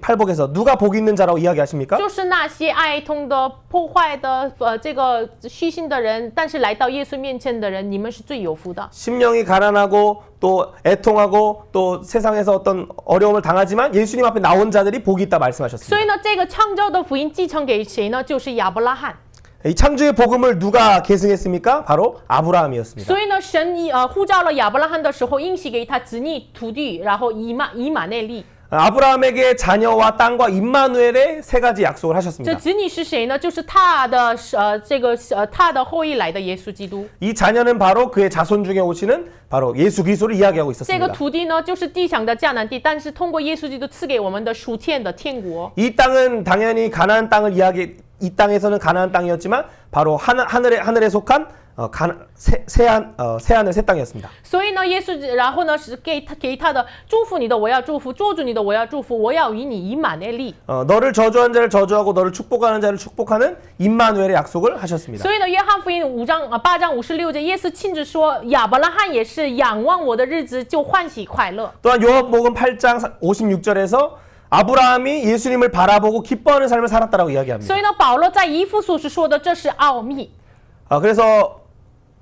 팔복에서 누가 복 있는 자라고 이야기하십니까? 就是那些爱痛的、破坏的、这个虚心的人，但是来到耶稣面前的人，你们是最有福的。 심령이 가난하고 또 애통하고 또 세상에서 어떤 어려움을 당하지만 예수님 앞에 나온 자들이 복이 있다 말씀하셨습니다. 所以呢，这个创造的福音继承给谁呢？就是亚伯拉罕。 이 창조의 복음을 누가 계승했습니까? 바로 아브라함이었습니다. 所以呢，神呼召了亚伯拉罕的时候，应许给他子女、土地，然后以马内利。 아브라함에게 자녀와 땅과 임마누엘의 세 가지 약속을 하셨습니다. 这子女是谁呢？就是他的他的后裔来的耶稣基督。 이 자녀는 바로 그의 자손 중에 오시는 바로 예수 그리스도를 이야기하고 这 있었습니다. 个土地呢，就是地上的迦南地，但是通过耶稣基督赐给我们的属天的天国。 이 땅은 당연히 가나안 땅을 이 땅에서는 가나안 땅이었지만 바로 하늘에 속한 새하늘 새 땅이었습니다. 所以呢，耶稣然后呢是给他的祝福你的我要祝福，捉住你的我要祝福，我要与你以马内利。 너를 저주한 자를 저주하고 너를 축복하는 자를 축복하는 임마누엘의 약속을 하셨습니다. 所以呢，约翰福音8章56节，耶稣亲自说，亚伯拉罕也是仰望我的日子就欢喜快乐。 또한 요한복음 8장 56절에서 아브라함이 예수님을 바라보고 기뻐하는 삶을 살았다라고 이야기합니다. 所以呢，保罗在以弗所书说的这是奥秘。 그래서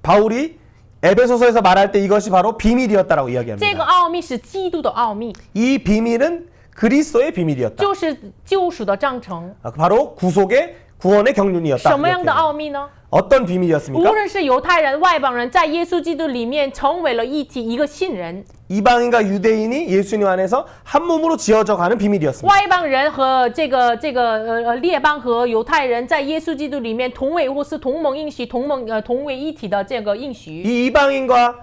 바울이 에베소서에서 말할 때 이것이 바로 비밀이었다라고 这个 이야기합니다. 奥秘是基督的奥秘， 이 비밀은 그리스도의 비밀이었다. 就是救赎的章程。 바로 구원의 경륜이었다. 什么样的 이렇게. 奥秘呢？ 어떤 无 비밀이었습니까? 论是犹太人、外邦人，在耶稣基督里面成为了一体，一个信人。 이방인과 유대인이 예수님 안에서 한 몸으로 지어져 가는 비밀이었습니다. 外邦人和列邦和犹太人在耶稣基督里面同为或是同盟应许、同为一体的这个应许。 이 이방인과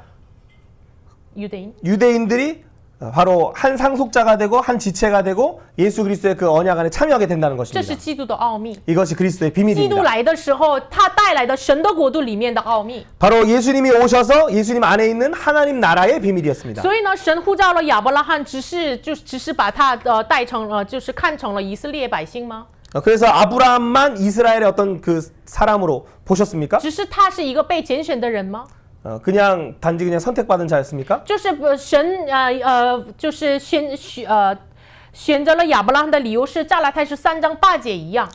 유대인들이 바로 한 상속자가 되고 한 지체가 되고 예수 그리스도의 그 언약 안에 참여하게 된다는 这 것입니다. 是基督的奥秘。 이것이 그리스도의 基督 비밀입니다. 来的时候，他带来的神的国度里面的奥秘。 바로 예수님이 오셔서 예수님 안에 있는 하나님 나라의 비밀이었습니다. 所以呢，神呼召了亚伯拉罕，只是把他带成就是看成了以色列百姓吗？ 그래서 아브라함만 이스라엘의 어떤 그 사람으로 보셨습니까? 只是他是一个被拣选的人吗？ 그냥 단지 그냥 선택받은 자였습니까? 就是神就是选择了亚伯拉罕的理由是加拉太书3章8节一样。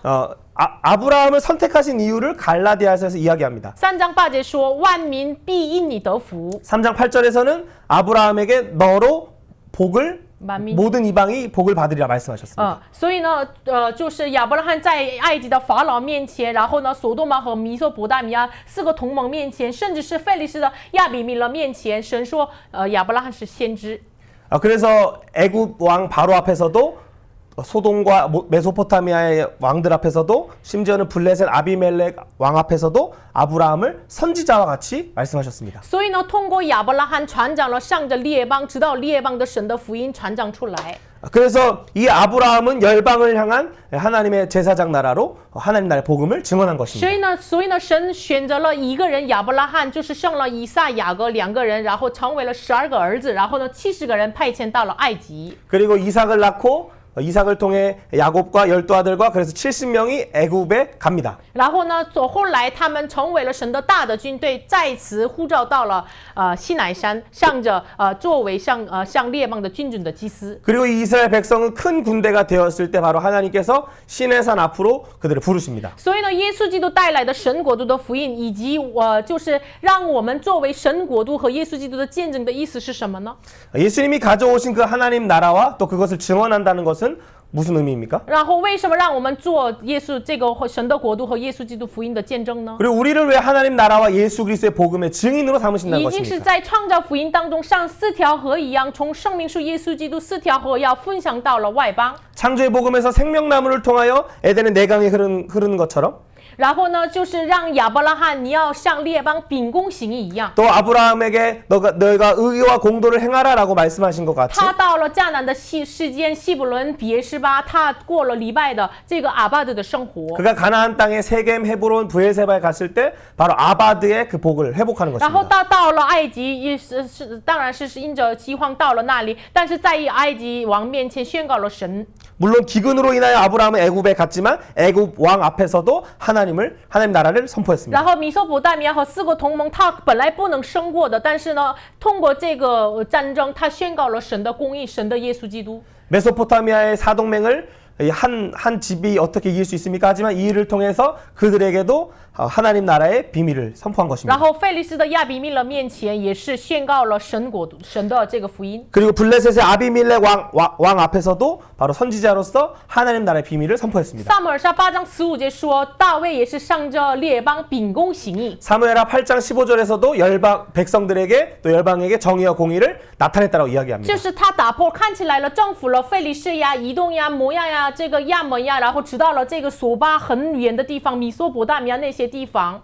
아브라함을 선택하신 이유를 갈라디아서에서 이야기합니다. 3章8节说万民必因你得福。 3장 8절에서는 아브라함에게 너로 복을 모든 이방이 복을 받으리라 말씀하셨습니다. 所以呢，就是亚伯拉罕在埃及的法老面前，然后呢，索多玛和米索波大米亚4个同盟面前，甚至是非利士的亚比米勒面前，神说，亚伯拉罕是先知。 그래서 애굽 왕 바로 앞에서도 소돔과 메소포타미아의 왕들 앞에서도 심지어는 블레셋 아비멜렉 왕 앞에서도 아브라함을 선지자와 같이 말씀하셨습니다. 所以呢，通过亚伯拉罕传讲了上着列邦，直到列邦的神的福音传讲出来。 그래서 이 아브라함은 열방을 향한 하나님의 제사장 나라로 하나님 나라의 복음을 증언한 것입니다. 所以呢，神选择了一个人亚伯拉罕，就是生了以撒、雅各2个人，然后成为了12个儿子，然后呢70个人派遣到了埃及。 그리고 이삭을 낳고 이삭을 통해 야곱과 12아들과 그래서 70명이 애굽에 갑니다. 然后呢，后来他们成为了神的大的军队，再次呼召到了西乃山，上着作为向列邦的君主的祭司。 그리고 이 이스라엘 백성은 큰 군대가 되었을 때 바로 하나님께서 시내산 앞으로 그들을 부르십니다. 所以呢，耶稣基督带来的神国度的福音，以及就是让我们作为神国度和耶稣基督的见证的意思是什么呢？ 예수님이 가져오신 그 하나님 나라와 또 그것을 증언한다는 것은 무슨 의미입니까? 然后为什么让我们做耶稣这个神的国度和耶稣基督福音的见证呢？ 그리고 우리를 왜 하나님 나라와 예수 그리스도의 복음의 증인으로 삼으신다는 已经是 것입니까? 在创造福音当中像4条河一样，从生命树耶稣基督4条河要分享到了外邦。 창조의 복음에서 생명나무를 통하여 에덴의 내강이 흐르는 것처럼 然后呢，就是让亚伯拉罕你要像列邦秉公行义一样。 또 아브라함에게 너희가 의와 공도를 행하라라고 말씀하신 것 같이. 他到了迦南的世间西布伦别是巴，他过了礼拜的这个阿巴德的生活。 그가 가나안 땅에 세겜, 헤브론, 브엘세바에 갔을 때 바로 아바드의 그 복을 회복하는 然后 것입니다. 到了埃及，也是当然是因着饥荒到了那里，但是在埃及王面前宣告了神。 물론 기근으로 인하여 아브라함은 애굽에 갔지만 애굽 왕 앞에서도 하나님 나라를 선포했습니다. 然后米索不达米亚和4个同盟，他本来不能胜过的，但是呢，通过这个战争，他宣告了神的公义，神的耶稣基督。 메소포타미아의 사동맹을 한 집이 어떻게 이길 수 있습니까? 하지만 이 일을 통해서 그들에게도 하나님 나라의 비밀을 선포한 것입니다. 然后菲利斯的亚比米勒面前也是宣告了神的这个福音。 그리고 블레셋의 아비밀렉 왕 앞에서도 바로 선지자로서 하나님 나라의 비밀을 선포했습니다. 撒母耳记8章15节说，大卫也是上着列邦秉公行义。 사무엘하 8장 15절에서도 백성들에게 또 열방에게 정의와 공의를 나타냈다고 이야기합니다. 就是他打破看起来了征服了非利士呀、以东呀、摩亚呀、这个亚门呀，然后直到了这个索巴很远的地方，米索伯大米亚那些地方。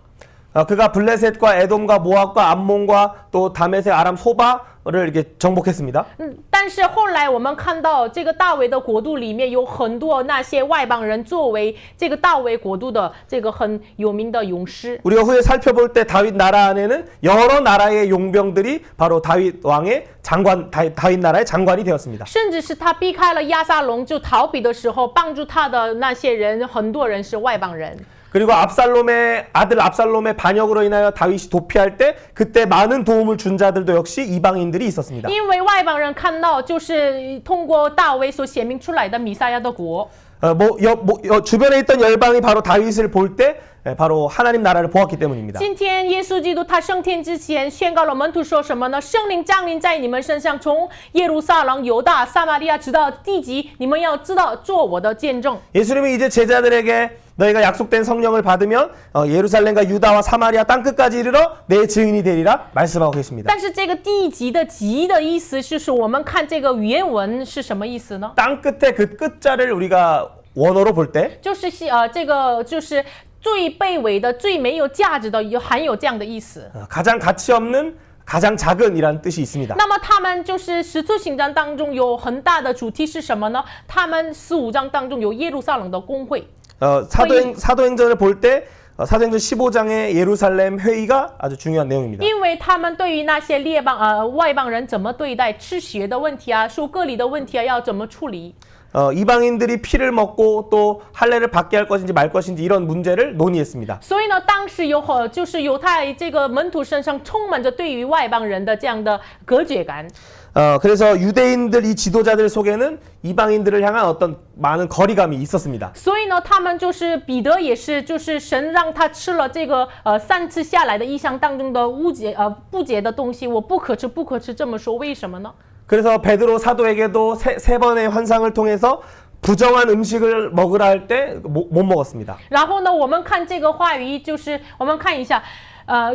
그가 블레셋과 에돔과 모압과 암몬과 또 다메섹 아람 소바를 이렇게 정복했습니다. 但是后来我们看到这个大卫的国度里面有很多那些外邦人作为这个大卫国度的这个很有名的勇士。 우리가 후에 살펴볼 때 다윗 나라 안에는 여러 나라의 용병들이 바로 다윗 왕의 다윗 나라의 장관이 되었습니다. 甚至是他避开了亚撒龙就逃避的时候，帮助他的那些人，很多人是外邦人。 그리고 압살롬의 아들 압살롬의 반역으로 인하여 다윗이 도피할 때 그때 많은 도움을 준 자들도 역시 이방인들이 있었습니다. 因为外邦人看到就是通过大卫所显明出来的弥赛亚的国。 주변에 있던 열방이 바로 다윗을 볼 때 바로 하나님 나라를 보았기 때문입니다. 今天耶稣基督他升天之前宣告了门徒说什么呢？圣灵降临在你们身上，从耶路撒冷、犹大、撒玛利亚直到地极，你们要知道做我的见证。 예수님이 이제 제자들에게 너희가 약속된 성령을 받으면 예루살렘과 유다와 사마리아 땅끝까지 이르러 내 증인이 되리라 말씀하고 계십니다. 但是这个地极的极的意思就是我们看这个原文是什么意思呢？ 땅끝의 그 끝자를 우리가 원어로 볼 때 就是这个就是最卑微的、最没有价值的，含有这样的意思。 가장 가치 없는 가장 작은이라는 뜻이 있습니다. 那么他们就是使徒行传当中有很大的主题是什么呢？他们15章当中有耶路撒冷的公会。 사도행전을 볼 때 사도행전 15장의 예루살렘 회의가 아주 중요한 내용입니다. 因为他们对于那些外邦人怎么对待吃血的问题啊、受割礼的问题啊，要怎么处理？ 이방인들이 피를 먹고 또 할례를 받게 할 것인지 말 것인지 이런 문제를 논의했습니다. 所以呢，当时就是犹太这个门徒身上充满着对于外邦人的这样的隔绝感。 그래서 유대인들 이 지도자들 속에는 이방인들을 향한 어떤 많은 거리감이 있었습니다. 所以呢，他们就是彼得也是，就是神让他吃了这个3次下来的异象当中的不洁的东西，我不可吃，不可吃。这么说为什么呢？ 그래서 베드로 사도에게도 세 번의 환상을 통해서 부정한 음식을 먹으라 할 때 못 먹었습니다. 然后呢，我们看这个话语，就是我们看一下。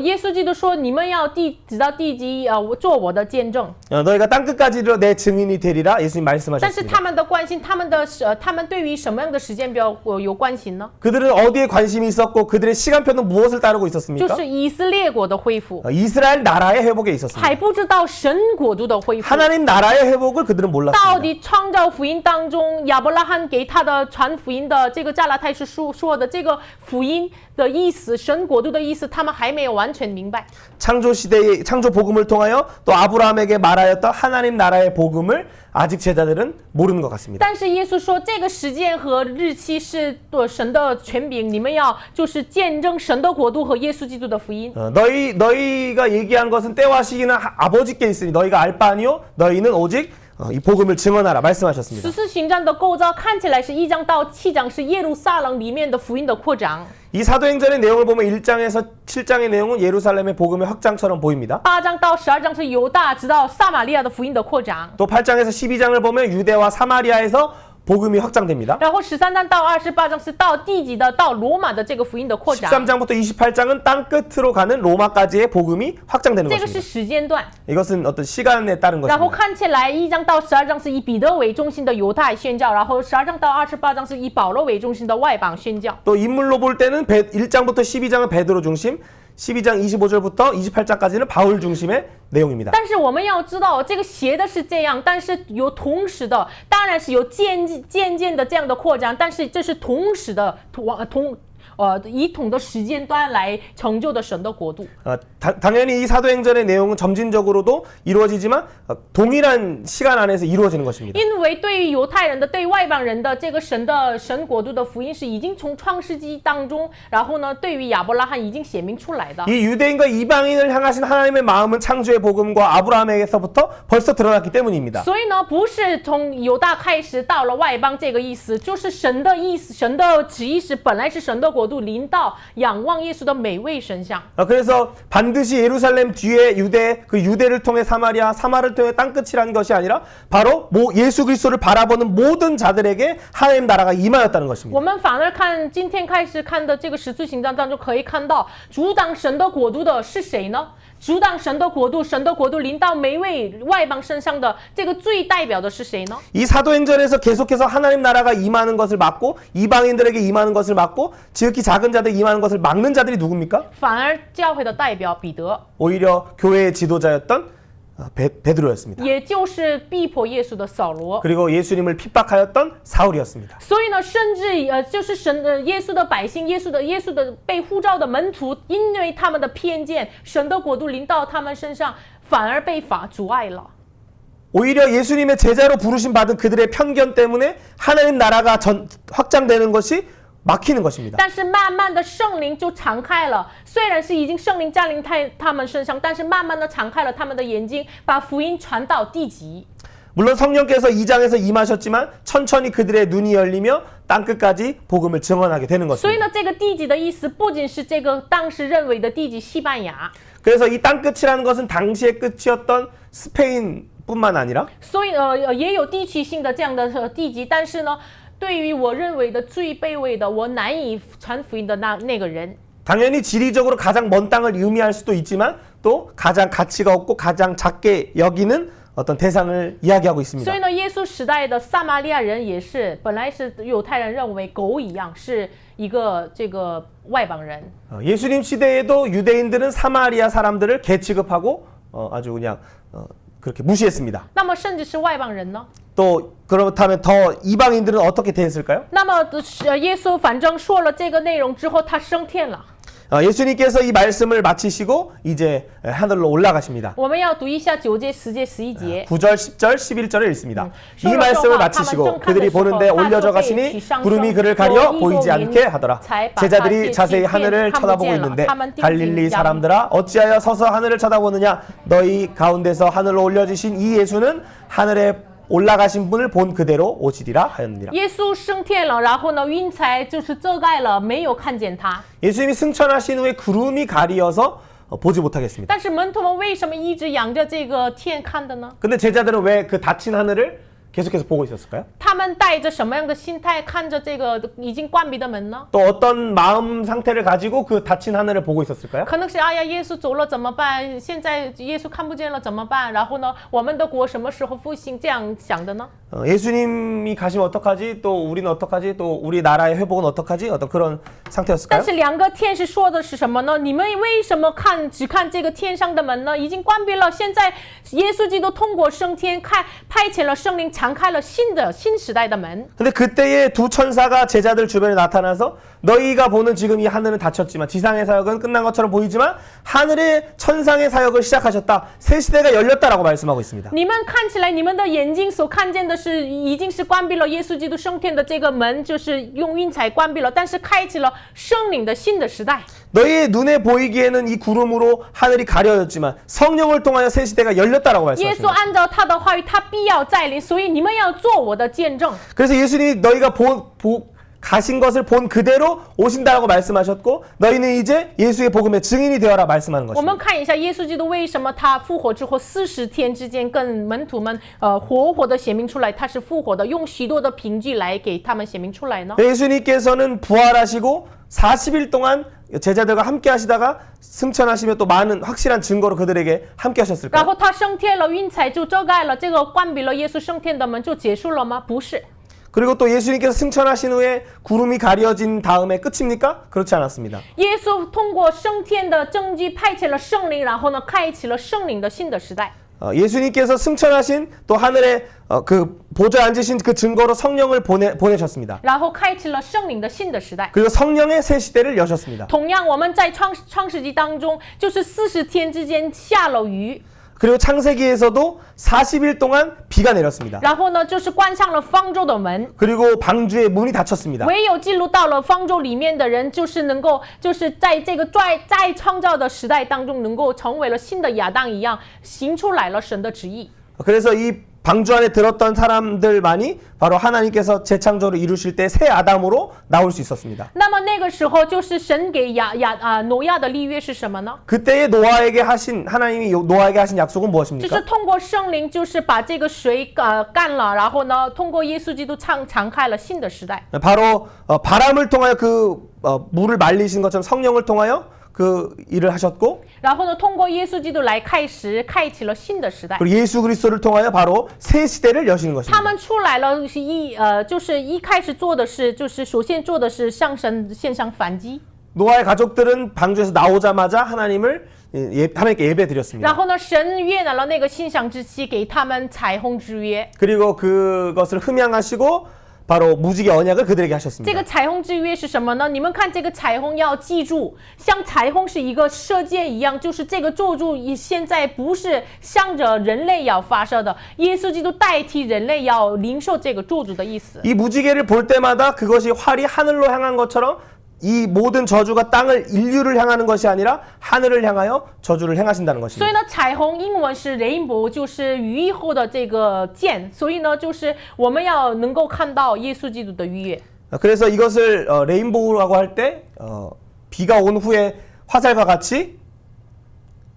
耶稣基督说：“你们要直到地极，做我的见证。 너희가 땅 끝까지 이르러 내 증인이 되리라 예수님 말씀하셨습니다. 但是他们的关心，他们对于什么样的时间表有关心呢？ 그들은 어디에 관심이 있었고 그들의 시간표는 무엇을 따르고 있었습니까? 就是以色列国的恢复， 이스라엘 나라의 회복에 있었습니다. 还不知道神国度的恢复。 하나님 나라의 회복을 그들은 到 몰랐습니다. 底创造福音当中，亚伯拉罕给他的传福音的这个加拉太书说的这个福音的意思，神国度的意思，他们还没有完全明白。 창조 시대의 창조 복음을 통하여 또 아브라함에게 말하였던 하나님 나라의 복음을 아직 제자들은 모르는 것 같습니다. 但是耶稣说，这个时间和日期是神的权柄，你们要就是见证神的国度和耶稣基督的福音。 너희가 얘기한 것은 때와 시기는 아버지께 있으니 너희가 알 바 아니요 너희는 오직 이 복음을 증언하라 말씀하셨습니다. 14行传的构造看起来是1章到7章是耶路撒冷里面的福音的扩张。 이 사도행전의 내용을 보면 1장에서 7장의 내용은 예루살렘의 복음의 확장처럼 보입니다. 8章到12章是犹大直到撒玛利亚的福音的扩张。 또 8장에서 12장을 보면 유대와 사마리아에서 복음이 확장됩니다. 然后13章到28章是到地级的到罗马的这个福音的扩展。 13장부터 28장은 땅 끝으로 가는 로마까지의 복음이 확장되는 这个是 것입니다. 时间段。 이것은 어떤 시간에 따른 然后 것입니다. 看起来1章到12章是以彼得为中心的犹太宣教，然后12章到28章是以保罗为中心的外邦宣教。 또 인물로 볼 때는 1장부터 12장은 베드로 중심, 12장 25절부터 28장까지는 바울 중심의 내용입니다. 但是我们要知道，这个写的是这样，但是有同时的，当然是有渐渐的这样的扩张，但是这是同时的以同的时间段来成就的神的国度。 당연히 이 사도행전의 내용은 점진적으로도 이루어지지만 동일한 시간 안에서 이루어지는 것입니다. 因为对于犹太人的、对外邦人的这个神国度的福音是已经从创世纪当中，然后呢，对于亚伯拉罕已经显明出来的。 이 유대인과 이방인을 향하신 하나님의 마음은 창조의 복음과 아브라함에게서부터 벌써 드러났기 때문입니다. 所以呢，不是从犹大开始到了外邦这个意思，就是神的意思，神的旨意是本来是神的国度临到仰望耶稣的每位神像。 그래서 반드시 예루살렘 뒤에 유대를 통해 사마를 통해 땅끝이라는 것이 아니라 바로 예수 그리스도를 바라보는 모든 자들에게 하나님 나라가 임하였다는 것입니다. 我们反而看今天开始看的这个使徒行传当中可以看到，主掌神的国度的是谁呢？主掌神的国度临到每位外邦身上的这个最代表的是谁呢？ 이 사도행전에서 계속해서 하나님 나라가 임하는 것을 막고 이방인들에게 임하는 것을 막고 지극히 작은 자들 임하는 것을 막는 자들이 누굽니까? 反而教会的代表彼得， 오히려 교회의 지도자였던 베드로였습니다. 也就是逼迫耶稣的扫罗。 그리고 예수님을 핍박하였던 사울이었습니다. 所以呢，甚至就是耶稣的百姓，耶稣的被呼召的门徒，因为他们的偏见，神的国度临到他们身上，反而被阻碍了。 오히려 예수님의 제자로 부르심 받은 그들의 편견 때문에 하나님 나라가 확장되는 것이 막히는 것입니다. 但是慢慢的圣灵就敞开了，虽然是已经圣灵降临他们身上，但是慢慢的敞开了他们的眼睛，把福音传到地极。 물론 성령께서 2장에서 임하셨지만 천천히 그들의 눈이 열리며 땅끝까지 복음을 증언하게 되는 所以 것입니다. 呢，这个地极的意思不仅是这个当时认为的地极西班牙， 그래서 이 땅끝이라는 것은 당시의 끝이었던 스페인뿐만 아니라 所以也有地区性的这样的地极，但是呢，对于我认为的最卑微的，我难以传福音的那个人。 당연히 지리적으로 가장 먼 땅을 의미할 수도 있지만 또 가장 가치가 없고 가장 작게 여기는 어떤 대상을 이야기하고 있습니다. 所以呢，耶稣时代的撒玛利亚人也是，本来是犹太人认为狗一样，是一个这个外邦人。 예수님 시대에도 유대인들은 사마리아 사람들을 개취급하고 아주 그냥 그렇게 무시했습니다. 那么甚至是外邦人呢？ 또 그렇다면 더 이방인들은 어떻게 대했을까요? 那么耶稣反正说了这个内容之后，他升天了。 예수님께서 이 말씀을 마치시고 이제 하늘로 올라가십니다. 我们要读一下9节、10节、11节。 9절, 10절, 11절을 읽습니다. 이 말씀을 마치시고 그들이 보는데 올려져 가시니 구름이 그를 가려 보이지 않게 하더라. 제자들이 자세히 하늘을 쳐다보고 있는데 갈릴리 사람들아 어찌하여 서서 하늘을 쳐다보느냐 너희 가운데서 하늘로 올려지신 이 예수는 하늘에 올라가신 분을 본 그대로 오시리라 하였느니라. 耶稣升天了，然后呢，云彩就是遮盖了，没有看见他。 예수님이 승천하신 후에 구름이 가리어서 보지 못하겠습니다. 但是门徒们为什么一直仰着这个天看的呢？ 근데 제자들은 왜 그 닫힌 하늘을 계속해서 보고 있었을까요? 他们带着什么样的心态看着这个已经关闭的门呢？ 또 어떤 마음 상태를 가지고 그 닫힌 하늘을 보고 있었을까요? 可能是哎呀，耶稣走了怎么办？现在耶稣看不见了怎么办？然后呢，我们的国什么时候复兴？这样想的呢？ 예수님이 가시면 어떡하지? 또 우리는 어떡하지? 또 우리 나라의 회복은 어떡하지? 어떤 그런 상태였을까요? 但是两个天使说的是什么呢？你们为什么只看这个天上的门呢？已经关闭了。现在耶稣基督通过升天，派遣了圣灵，敞开了新时代的门。 근데 그때에 두 천사가 제자들 주변에 나타나서 너희가 보는 지금 이 하늘은 닫혔지만 지상의 사역은 끝난 것처럼 보이지만 하늘의 천상의 사역을 시작하셨다. 새 시대가 열렸다라고 말씀하고 있습니다. 你们看起来，你们的眼睛所看见的是已经是关闭了耶稣基督升天的这个门，就是用云彩关闭了，但是开启了圣灵的新的时代。 너희의 눈에 보이기에는 이 구름으로 하늘이 가려졌지만 성령을 통하여 새 시대가 열렸다라고 耶稣 말씀하십니다. 按照他的话语，他必要再临，所以你们要做我的见证。 그래서 예수님이 너희가 가신 것을 본 그대로 오신다라고 말씀하셨고 너희는 이제 예수의 복음의 증인이 되어라 말씀하는 것입니다. 我们看一下耶稣基督为什么他复活之后40天之间跟门徒们活活的显明出来他是复活的，用许多的凭据来给他们显明出来呢？ 예수님께서는 부활하시고 40일 동안 제자들과 함께 하시다가 승천하시며 또 많은 확실한 증거로 그들에게 함께 하셨을까요? 然后他升天了，云彩就遮盖了这个关闭了耶稣升天的门就结束了吗？不是。 그리고 또 예수님께서 승천하신 후에 구름이 가려진 다음에 끝입니까? 그렇지 않았습니다. 耶稣通过升天的证据派遣了圣灵，然后呢，开启了圣灵的新的时代。 예수님께서 승천하신 또 하늘에 그 보좌에 앉으신 그 증거로 성령을 보내셨습니다. 然后开启了圣灵的新的时代。 그리고 성령의 새 시대를 여셨습니다. 同样，我们在创世纪当中，就是40天之间下了雨。 그리고 창세기에서도 40일 동안 비가 내렸습니다. 然后呢，就是关上了方舟的门。 그리고 방주의 문이 닫혔습니다. 唯有进入到了方舟里面的人，就是能够，就是在这个再创造的时代当中，能够成为了新的亚当一样，行出来了神的旨意。 그래서 이 방주 안에 들었던 사람들만이 바로 하나님께서 재창조를 이루실 때 새 아담으로 나올 수 있었습니다. 那么那个时候，就是神给挪亚的立约是什么呢？ 그때에 노아에게 하신 하나님이 노아에게 하신 약속은 就 무엇입니까? 是通过圣灵，就是把这个水干了，然后呢，通过耶稣基督敞开了新的时代。 바로 바람을 통하여 그 물을 말리신 것처럼 성령을 통하여 그 일을 하셨고 然后呢，通过耶稣基督来开启了新的时代。 그리고 예수 그리스도를 통하여 바로 새 시대를 여시는 他 것입니다. 们出来了，就是一开始做的是，就是首先做的是向神献上反击。 노아의 가족들은 방주에서 나오자마자 하나님께 예배 드렸습니다. 然后呢，神悦纳了那个信仰之期，给他们彩虹之约。 그리고 그것을 흠양하시고 바로 무지개 언약을 그들에게 这 하셨습니다. 个彩虹之约是什么呢？你们看这个彩虹要记住，像彩虹是一个射箭一样，就是这个咒诅现在不是向着人类要发射的，耶稣基督代替人类要领受这个咒诅的意思。 이 무지개를 볼 때마다 그것이 활이 하늘로 향한 것처럼 이 모든 저주가 인류를 향하는 것이 아니라 하늘을 향하여 저주를 행하신다는 所 것입니다. 以呢，彩虹英文是 rainbow， 就是雨后的这个箭。所以呢，就是我们要能够看到耶稣基督的逾越。 그래서 이것을 레인보우라고 할 때 비가 온 후에 화살과 같이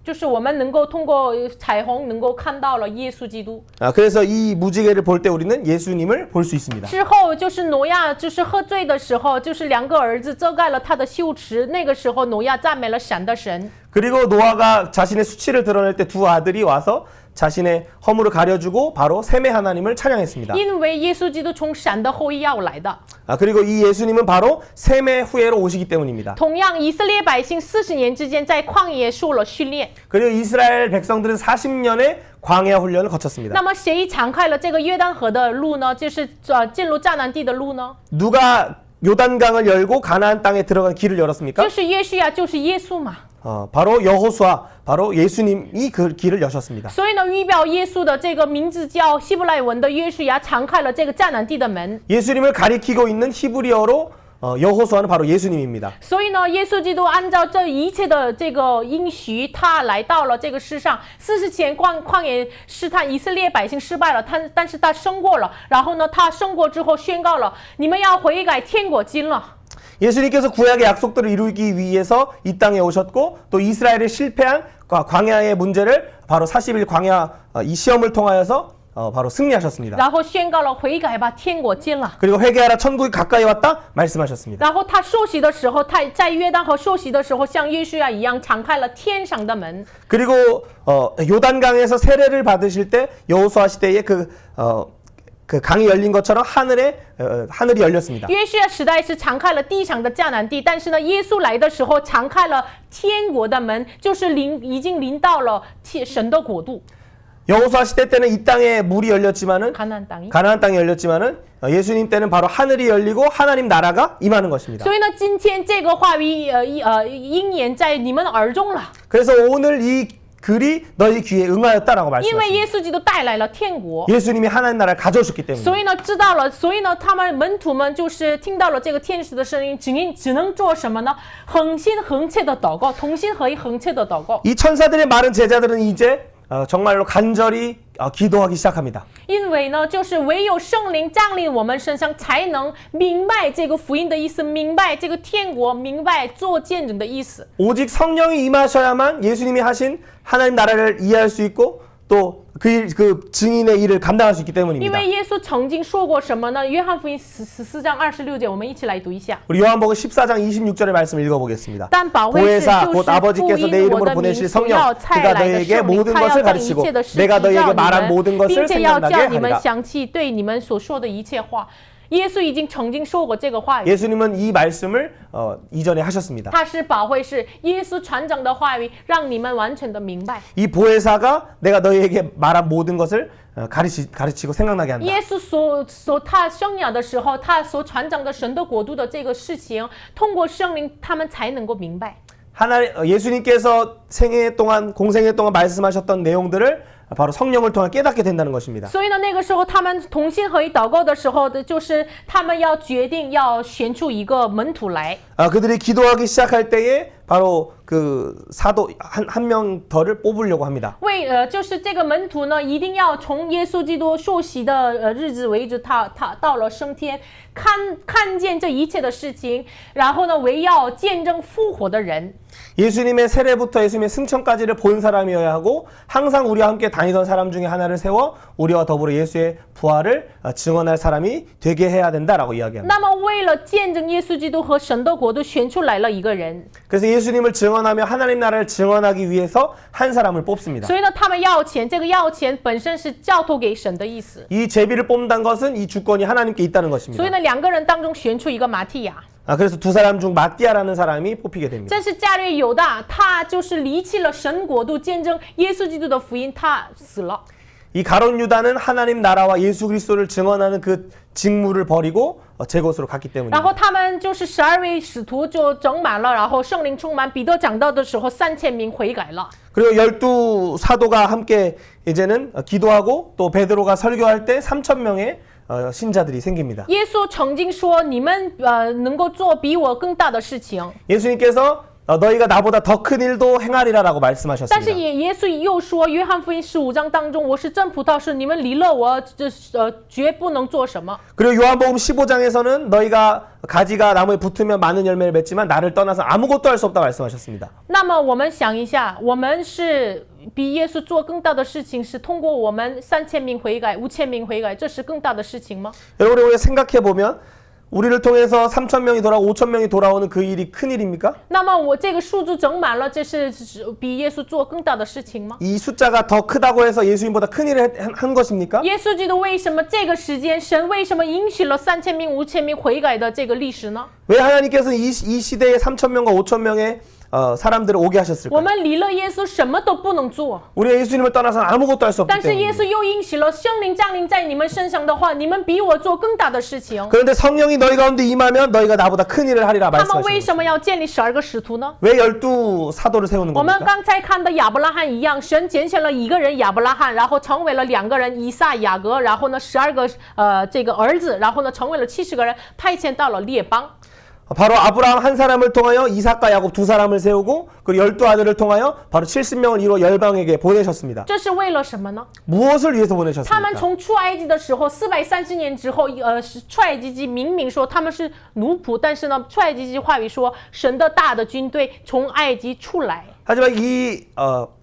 就是我们能够通过彩虹能够看到了耶稣基督。 그래서 이 무지개를 볼 때 우리는 예수님을 볼 수 있습니다. 之后就是挪亚，就是喝醉的时候，就是两个儿子遮盖了他的羞耻。那个时候，挪亚赞美了神的神。 그리고 노아가 자신의 수치를 드러낼 때 두 아들이 와서 자신의 허물을 가려주고 바로 셈의 하나님을 찬양했습니다. 因为耶稣基督从神的后裔要来的。 그리고 이 예수님은 바로 셈의 후예로 오시기 때문입니다. 同样，以色列百姓40年之间在旷野受了训练。 그리고 이스라엘 백성들은 40년의 광야 훈련을 거쳤습니다. 那么谁敞开了这个约旦河的路呢？就是进入迦南地的路呢？ 누가 요단강을 열고 가나안 땅에 들어간 길을 열었습니까? 就是约书亚，就是耶稣嘛。 바로 여호수아, 바로 예수님이 그 길을 여셨습니다. 所以呢，预表耶稣的这个名字叫希伯来文的约书亚，敞开了这个迦南地的门。 예수님을 가리키고 있는 히브리어로 여호수아는 바로 예수님입니다. 所以呢，耶稣基督按照这一切的这个应许，他来到了这个世上。40前旷野试探以色列百姓失败了，但是他胜过了。然后呢，他胜过之后宣告了：你们要悔改，天国近了。 예수님께서 구약의 약속들을 이루기 위해서 이 땅에 오셨고 또 이스라엘이 실패한 광야의 문제를 바로 40일 광야 이 시험을 통하여서 바로 승리하셨습니다. 然后宣告了悔改吧，天国近了。 그리고 회개하라 천국이 가까이 왔다 말씀하셨습니다. 然后他受洗的时候，他在约旦河受洗的时候，像约书亚一样敞开了天上的门。 그리고 요단강에서 세례를 받으실 때 여호수아 시대에 그 강이 열린 것처럼 하늘이 열렸습니다. 约书亚时代是敞开了地上的迦南地，但是呢，耶稣来的时候敞开了天国的门，就是已经临到了神的国度。 여호수아 시대 때는 이 땅에 물이 열렸지만은 가나안 땅이 열렸지만은 예수님 때는 바로 하늘이 열리고 하나님 나라가 임하는 것입니다. 所以呢，今天这个话语应验在你们耳中了。 그래서 오늘 이 글이 너희 귀에 응하였다라고 말씀하십니다. 因为耶稣基督带来了天国。 예수님이 하나님 나라를 가져오셨기 때문에. 所以呢，知道了，所以呢，他们门徒们就是听到了这个天使的声音，只能做什么呢？恒心恒切的祷告，同心合一恒切的祷告。 이 천사들의 많은 제자들은 이제 정말로 간절히 기도하기 시작합니다. 因为呢，就是唯有圣灵降临我们身上，才能明白这个福音的意思，明白这个天国，明白做见证的意思。 오직 성령이 임하셔야만 예수님이 하신 하나님 나라를 이해할 수 있고 또 그 증인의 일을 감당할 수 있기 因 때문입니다. 为耶稣曾经说过什么呢？约翰福音14章26节，我们一起来读一下。 우리 요한복음 14장 26절의 말씀을 읽어보겠습니다. 但保惠师 보혜사 就 곧 是 아버지께서 福 내 音我 이름으로 的名 보내실 所 성령 要差 그가 来的 너희에게 圣灵， 모든 他要 것을 将一 가르치고 切的事 내가 指教 너희에게 你 말한 们， 모든 并 것을 且要叫 생각나게 你们 하리라. 想起对你们所说的一切话。耶稣已经曾经说过这个话语， 예수님은 이 말씀을 이전에 하셨습니다. 他是保惠师，耶稣传讲的话语，让你们完全的明白。 이 보혜사가 내가 너희에게 말한 모든 것을 가르치고 생각나게 한다. 耶稣他生养的时候，他所传讲的神的国度的这个事情，通过圣灵，他们才能够明白。 예수님께서 생애 동안 공생애 동안 말씀하셨던 내용들을 바로 성령을 통해 깨닫게 된다는 것입니다. 所以呢，那个时候他们同心合一祷告的时候的，就是他们要决定要选出一个门徒来。 그들이 기도하기 시작할 때에 바로 그 사도 한 명 더를 뽑으려고 합니다. 就是这个门徒呢，一定要从耶稣基督受洗的日子为止，他到了升天，看见这一切的事情，然后呢，为要见证复活的人。 예수님의 세례부터 예수님의 승천까지를 본 사람이어야 하고 항상 우리와 함께 다니던 사람 중에 하나를 세워 우리와 더불어 예수의 부활을 증언할 사람이 되게 해야 된다라고 이야기합니다. 那么为了见证耶稣基督和神的国度，选出来了一个人。 그래서 예수님을 증언하며 하나님 나라를 증언하기 위해서 한 사람을 뽑습니다. 所以呢，他们要钱，这个要钱本身是交托给神的意思。 이 제비를 뽑는다는 것은 이 주권이 하나님께 있다는 것입니다. 所以呢，两个人当中选出一个马提亚。 그래서 두 사람 중 마띠아라는 사람이 뽑히게 됩니다. 这是加略犹大，他就是离弃了神国度，见证耶稣基督的福音，他死了。 이 가룟 유다는 하나님 나라와 예수 그리스도를 증언하는 그 직무를 버리고 제 곳으로 갔기 然 때문입니다. 后他们就是12位使徒就整满了，然后圣灵充满，彼得讲道的时候3000名悔改了。 그리고 12 사도가 함께 이제는 기도하고 또 베드로가 설교할 때 3,000명의 신자들이 생깁니다. 耶稣曾经说：“你们能够做比我更大的事情。” 예수님께서 너희가 나보다 더 큰 일도 행하리라라고 但是 말씀하셨습니다. 耶稣又说，约翰福音15章当中，我是真葡萄树，你们离了我，绝不能做什么。 그리고 요한복음 15장에서는 너희가 가지가 나무에 붙으면 많은 열매를 맺지만 나를 떠나서 아무것도 할 수 없다 말씀하셨습니다. 那么我们想一下，我们是比耶稣做更大的事情，是通过我们3000名悔改、5000名悔改，这是更大的事情吗？ 여러분 우리가 생각해 보면 우리를 통해서 3,000명이 돌아오고 5,000명이 돌아오는 그 일이 큰 일입니까? 那么我这个数字整满了，这是比耶稣做更大的事情吗？ 이 숫자가 더 크다고 해서 예수님보다 큰 일을 한 것입니까? 耶稣基督为什么这个时间，神为什么允许了3000名、5000名悔改的这个历史呢？ 왜 하나님께서 이 시대에 3,000명과 5,000명의 사람들을 오게 我 하셨을까요? 们离了耶稣什么都不能做， 우리가 예수님을 떠나서는 아무것도 할 수 없기 但是耶 때문에. 稣又应许了圣灵降临在你们身上的话，你们比我做更大的事情。 그런데 성령이 너희 가운데 임하면 너희가 나보다 큰 일을 하리라 他们为 말씀하십니다. 什么要建立12个使徒呢？ 왜 12 사도를 세우는 我们 겁니까? 刚才看的亚伯拉罕一样，神拣选了一个人亚伯拉罕，然后成为了2个人以撒、雅各，然后呢12个这个儿子，然后呢成为了70个人，派遣到了列邦。 바로 아브라함 한 사람을 통하여 이삭과 야곱 두 사람을 세우고 그리고 12아들을 통하여 바로 70명을 이루어 열방에게 보내셨습니다. 这是为了什么呢？ 무엇을 위해서 他们 보내셨습니까? 从出埃及的时候，430年之后，出埃及记明明说他们是奴仆，但是呢，出埃及记话语说，神的大的军队从埃及出来。 하지만 이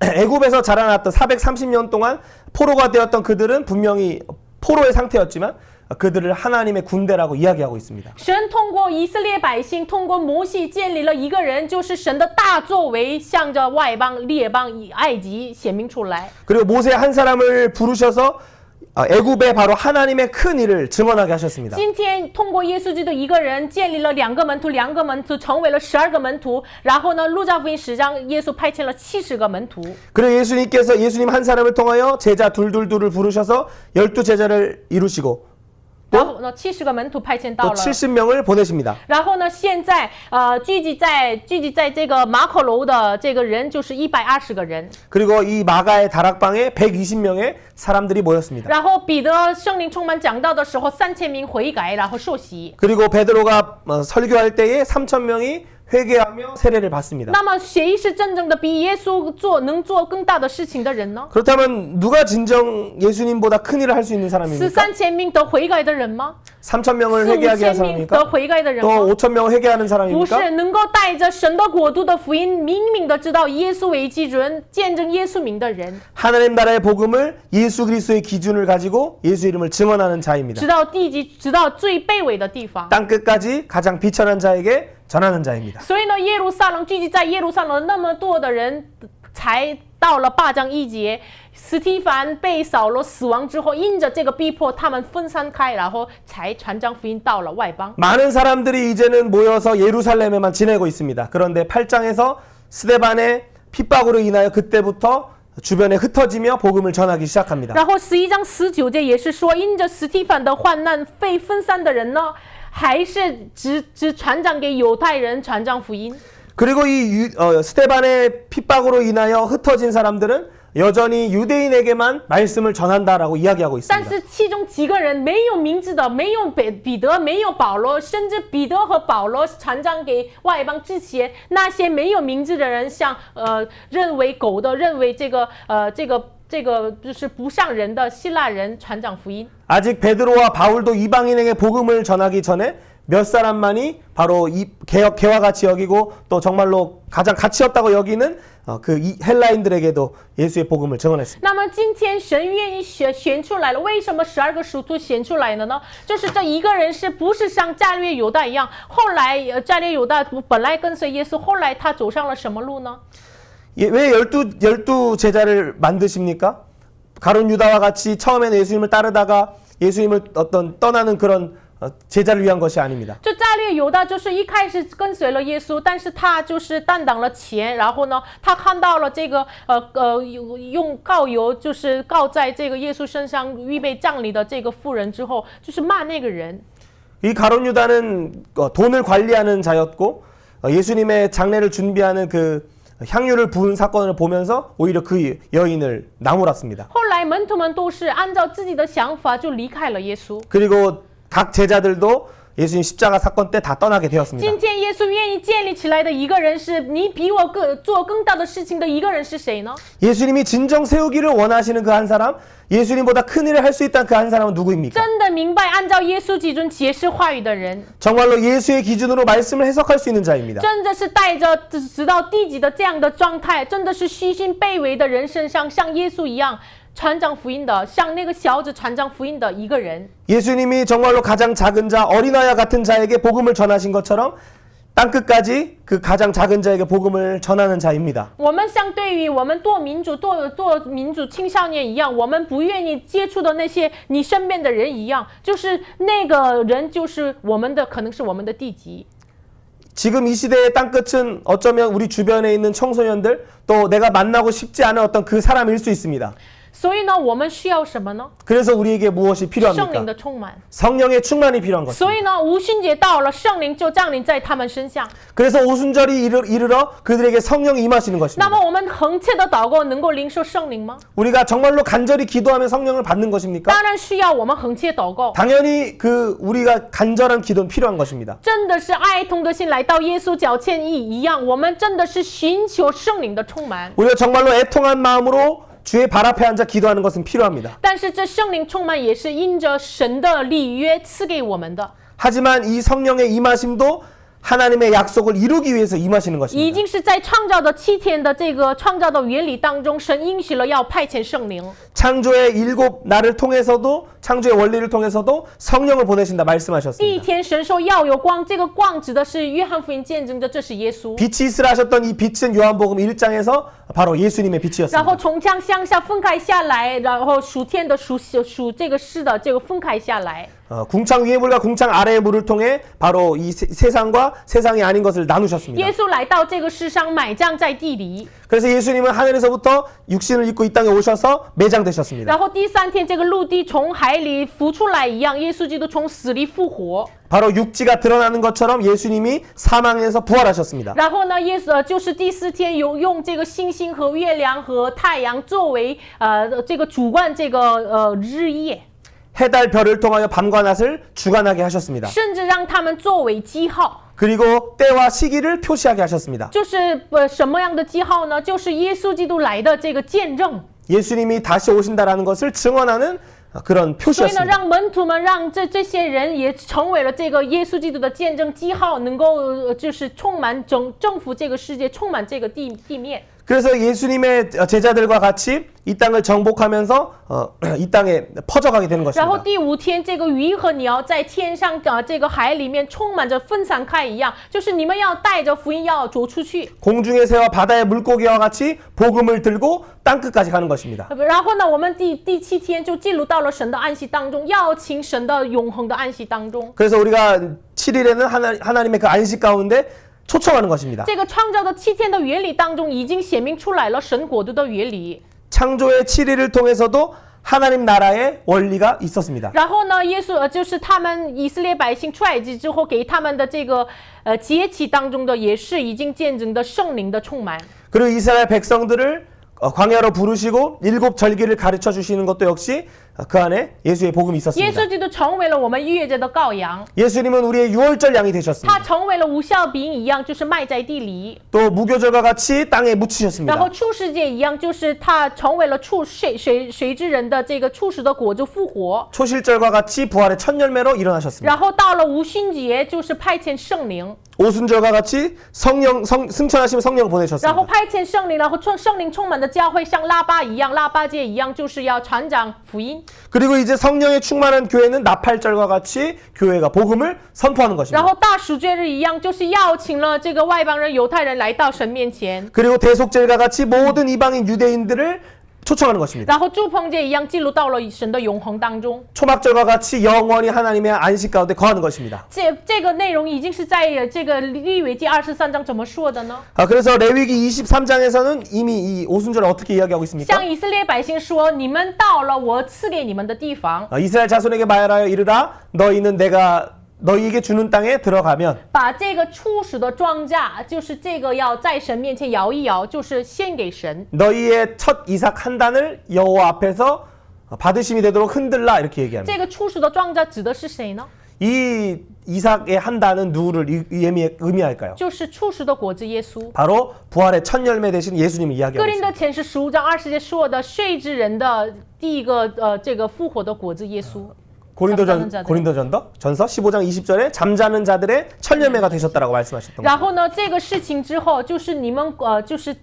애굽에서 자라났던 430년 동안 포로가 되었던 그들은 분명히 포로의 상태였지만 그들을 하나님의 군대라고 이야기하고 있습니다. 神通过以色列百姓，通过摩西建立了一个人，就是神的大作为，向着外邦列邦以埃及显明出来。 그리고 모세 한 사람을 부르셔서 애굽에 바로 하나님의 큰 일을 증언하게 하셨습니다. 今天通过耶稣基督一个人建立了2个门徒，2个门徒成为了12个门徒。然后呢，路加福音10章，耶稣派遣了70个门徒。 그리고 예수님 한 사람을 통하여 제자 둘을 부르셔서 12제자를 이루시고 然后呢，70个门徒派遣到 또 了。 70명을 보내십니다. 然后呢，现在聚集在这个马可楼的这个人就是120个人。 그리고 이 마가의 다락방에 120명의 사람들이 모였습니다. 然后彼得圣灵充满讲道的时候，3000名悔改，然后受洗。 그리고 베드로가 설교할 때에 3,000명이 회개하며 세례를 받습니다. 那么谁是真正的比耶稣能做更大的事情的人呢？ 그렇다면 누가 진정 예수님보다 큰 일을 할 수 있는 사람입니까? 3000名得悔改的人吗？ 3,000명을 회개하게 한 사람입니까? 得悔改的人 또 吗？ 5,000명을 회개하는 不 사람입니까? 是，能够带着神的国度的福音，明明的知道耶稣为基准，见证耶稣名的人， 하나님 나라의 복음을 예수 그리스도의 기준을 가지고 예수 이름을 증언하는 자입니다. 直到地极，直到最卑微的地方。 땅 끝까지 가장 비천한 자에게 전하는 자입니다. 所以呢，耶路撒冷聚集在耶路撒冷那么多的人，才到了8章1节，斯提凡被扫罗死亡之后，因着这个逼迫，他们分散开，然后才传讲福音到了外邦。 많은 사람들이 이제는 모여서 예루살렘에만 지내고 있습니다. 그런데 8장에서 스데반의 핍박으로 인하여 그때부터 주변에 흩어지며 복음을 전하기 시작합니다. 然后11章19节也是说，因着斯提凡的患难，被分散的人呢，还是只传讲给犹太人，传讲福音。 그리고 이 스데반의 핍박으로 인하여 흩어진 사람들은 여전히 유대인에게만 말씀을 전한다라고 이야기하고 但 있습니다. 是其中几个人没有名字的，没有彼得，没有保罗，甚至彼得和保罗传讲给外邦之前，那些没有名字的人，像认为狗的，认为这个就是不像人的希腊人传讲福音。 아직 베드로와 바울도 이방인에게 복음을 전하기 전에 몇 사람만이 바로 이 개와 같이 여기고 또 정말로 가장 가치 없다고 여기는 그 헬라인들에게도 예수의 복음을 증언했습니다. 那么今天神愿意选出来了，为什么12个使徒选出来了呢？就是这一个人是不是像加略犹大一样，后来加略犹大本来跟随耶稣，后来他走上了什么路呢？ 왜 열두 제자를 만드십니까? 가룟 유다와 같이 처음에는 예수님을 따르다가 예수님을 어떤 떠나는 그런 제자를 위한 것이 아닙니다. 这加略犹大就是一开始跟随了耶稣，但是他就是担当了钱，然后呢，他看到了这个用膏油就是膏在这个耶稣身上预备葬礼的这个妇人之后，就是骂那个人。 이 가룟 유다는 돈을 관리하는 자였고 예수님의 장례를 준비하는 그 향유를 부은 사건을 보면서 오히려 그 여인을 나무랐습니다. 后来门徒们都是按照自己的想法就离开了耶稣。 그리고 각 제자들도 예수님 십자가 사건 때 다 떠나게 되었습니다. 今天耶稣愿意建立起来的一个人是你比我做更大的事情的一个人是谁呢？ 예수님이 진정 세우기를 원하시는 그 한 사람, 예수님보다 큰 일을 할 수 있다는 그 한 사람은 누구입니까? 真的明白按照耶稣基准解释话语的人， 정말로 예수의 기준으로 말씀을 해석할 수 있는 자입니다. 真的是带着直到地级的这样的状态，真的是虚心卑微的人身上，像耶稣一样传讲福音的，像那个小子传讲福音的一个人。 예수님이 정말로 가장 작은 자, 어린아이와 같은 자에게 복음을 전하신 것처럼 땅끝까지 그 가장 작은 자에게 복음을 전하는 자입니다. 我们相对于我们做民主青少年一样，我们不愿意接触的那些你身边的人一样，就是那个人就是我们的，可能是我们的地级。 지금 이 시대의 땅끝은 어쩌면 우리 주변에 있는 청소년들 또 내가 만나고 싶지 않은 어떤 그 사람일 수 있습니다. 所以呢，我们需要什么呢？ 그래서 우리에게 무엇이 圣灵 필요합니까? 的充满。 성령의 충만이 필요한 것입니다. 所以呢，五旬节到了，圣灵就降临在他们身上。 그래서 오순절이 이르러 그들에게 성령이 임하시는 那 것입니다. 么我们恒切的祷告能够领受圣灵吗？ 우리가 정말로 간절히 기도하면 성령을 받는 것입니까? 当然需要我们恒切祷告。 당연히 우리가 간절한 기도는 필요한 것입니다. 真的是爱痛的心来到耶稣脚前一样，我们真的是寻求圣灵的充满。 우리가 정말로 애통한 마음으로 주의 발 앞에 앉아 기도하는 것은 필요합니다. 但是这圣灵充满也是因着神的礼约赐给我们的。 하지만 이 성령의 임하심도 하나님의 약속을 이루기 위해서 임하시는 已 것입니다. 经是在创造的7天的这个创造的原理当中，神应许了要派遣圣灵。 창조의 7날을 통해서도 창조의 원리를 통해서도 성령을 보내신다 第一 말씀하셨습니다. 天神说要有光，这个光指的是约翰福音见证的，这是耶稣。 빛이 있으라 하셨던 이 빛은 요한복음 1장에서 바로 예수님의 然后 빛이었습니다. 从墙向下分开下来，然后属天的属这个湿的这个分开下来。 궁창 위의 물과 궁창 아래의 물을 통해 바로 이 세상과 세상이 아닌 것을 나누셨습니다. 耶稣来到这个世上，埋葬在地里。 그래서 예수님은 하늘에서부터 육신을 입고 이 땅에 오셔서 매장되셨습니다. 然后第3天，这个陆地从海里浮出来一样，耶稣基督从死里复活。 바로 육지가 드러나는 것처럼 예수님이 사망에서 부활하셨습니다. 然后呢，就是第4天用这个星星和月亮和太阳作为这个主观这个日夜， 해달 별을 통하여 밤과 낮을 주관하게 하셨습니다. 甚至让他们作为记号。 그리고 때와 시기를 표시하게 하셨습니다. 就是什么样的记号呢？就是耶稣基督来的这个见证。 예수님이 다시 오신다라는 것을 증언하는 그런 所以呢， 표시였습니다. 让门徒们，让这些人也成为了这个耶稣基督的见证记号，能够就是充满征服这个世界，充满这个地面。 그래서 예수님의 제자들과 같이 이 땅을 정복하면서 이 땅에 퍼져가게 되는 然后 것입니다. 第5天，这个鱼和鸟在天上这个海里面充满着分散开一样，就是你们要带着福音要走出去。 공중의 새와 바다의 물고기와 같이 복음을 들고 땅끝까지 가는 것입니다. 然后呢，我们第7天就进入到了神的安息当中，要请神的永恒的安息当中。 그래서 우리가 7일에는 하나님의 그 안식 가운데 초청하는 것입니다. 这个创造的7天的原理当中，已经显明出来了神国度的原理。 창조의 7일을 통해서도 하나님 나라의 원리가 있었습니다. 然后呢，耶稣就是他们以色列百姓出埃及之后给他们的这个节期当中的，也是已经见证的圣灵的充满。 그리고 이스라엘 백성들을 광야로 부르시고 7 절기를 가르쳐 주시는 것도 역시 그 안에 예수의 복음이 耶 있었습니다. 稣基督成为了我们逾越节的羔羊， 예수님은 우리의 유월절 양이 他 되셨습니다. 成为了无酵饼一样，就是埋在地里。 또 무교절과 같이 땅에 然后 묻히셨습니다. 初世界一样，就是他成为了水之人的这个初始的果子复活。 초실절과 같이 부활의 첫 열매로 일어나셨습니다. 然后到了无旬节，就是派遣圣灵， 오순절과 같이 승천하시면 성령 然后 보내셨습니다. 派遣圣灵，然后圣灵充满的教会像腊八一样，腊八节一样，就是要传讲福音。 그리고 이제 성령에 충만한 교회는 나팔절과 같이 교회가 복음을 선포하는 然 것입니다. 后大赎罪日一样，就是邀请了这个外邦人、犹太人来到神面前。 그리고 대속절과 같이 모든 이방인 유대인들을 초청하는 것입니다. 然后祝棚节一样进入到了神的永恒当中。 초막절과 같이 영원히 하나님의 안식 가운데 거하는 것입니다. 这个内容已经是在这个利未记23章怎么说的呢？ 그래서 레위기 23장에서는 이미 이 오순절을 어떻게 이야기하고 있습니까? 向以色列百姓说：“你们到了我赐给你们的地方， 이스라엘 자손에게 말하여 이르라 너희는 내가 너희에게 주는 땅에 들어가면 把这个初始的庄稼，就是这个要在神面前摇一摇，就是献给神。 너희의 첫 이삭 한 단을 여호와 앞에서 받으심이 되도록 흔들라 이렇게 얘기합니다. 这个初始的庄稼指的是谁呢？ 이 이삭의 한 단은 누구를 의미할까요? 就是初始的果子耶稣。 바로 부활의 첫 열매 되신 예수님을 哥 이야기하고 林 있습니다. 多前书15章20节说的睡之人的第一个这个复活的果子耶稣。 고린도전서 15장 20절에 잠자는 자들의 첫 열매가 되셨다라고 말씀하셨던 然 거죠. 后呢，这个事情之后，就是你们就是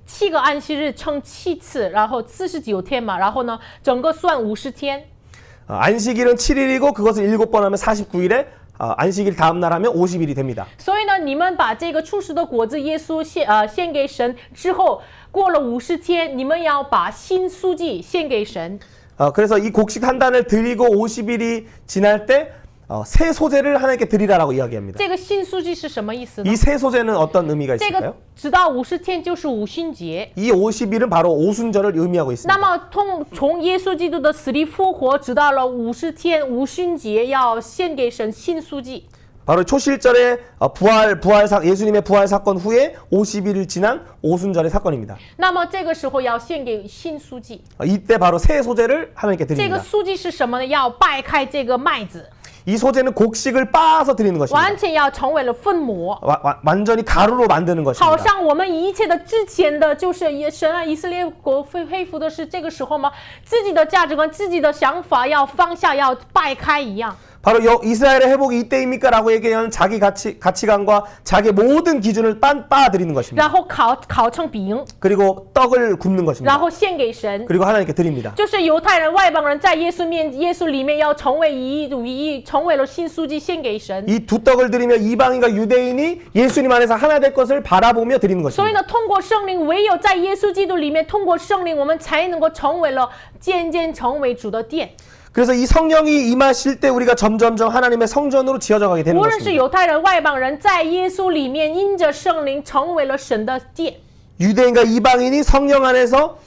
7个安息日称7次，然后49天嘛，然后呢，整个算50天。 안식일은 7일이고 그것을 7번 하면 49일에 안식일 다음 날 하면 50일이 됩니다. 所以呢，你们把这个初始的果子耶稣献给神之后，过了50天，你们要把新书记献给神。 그래서 이 곡식 한 단을 드리고 50일이 지날 때 새 소재를 하나님께 드리라라고 이야기합니다. 这个新书记是什么意思呢？ 이 새 소재는 어떤 의미가 这 있을까요? 个直到50天就是五旬节。 이 50일은 바로 오순절을 의미하고 那 있습니다. 么从耶稣基督的死里复活，直到了50天五旬节，要献给神新书记。 바로 초실절의 예수님의 부활 사건 후에 50일을 지난 오순절의 사건입니다. 那么这个时候要献给新书记。 이때 바로 새 소재를 하나님께 这个 드립니다. 书记是什么呢？要掰开这个麦子， 이 소재는 곡식을 빻아서 드리는 것입니다. 完全要成为了粉末。 완전히 가루로 만드는 好 것입니다. 像我们一切的之前的，就是神啊，以色列国恢复的是这个时候吗？自己的价值观、自己的想法要放下，要掰开一样。 바로 이스라엘의 회복이 이때입니까? 라고 얘기하는 자기 가치관과 자기 모든 기준을 빻아드리는 것입니다. 然后烤成饼， 그리고 떡을 굽는 然 것입니다. 后献给神。 그리고 하나님께 드립니다. 就是犹太人、外邦人在耶稣里面要成为成为了新书记献给神。 이 두 떡을 드리며 이방인과 유대인이 예수님 안에서 하나 될 것을 바라보며 드리는 所以 것입니다. 呢，通过圣灵，唯有在耶稣基督里面，通过圣灵，我们才能够渐渐成为主的殿。 그래서 이 성령이 임하실 때 우리가 점점점 하나님의 성전으로 지어져 가게 되는 无论是 것입니다. 犹太人、外邦人，在耶稣里面因着圣灵成为了神的殿。 유대인과 이방인이 성령 안에서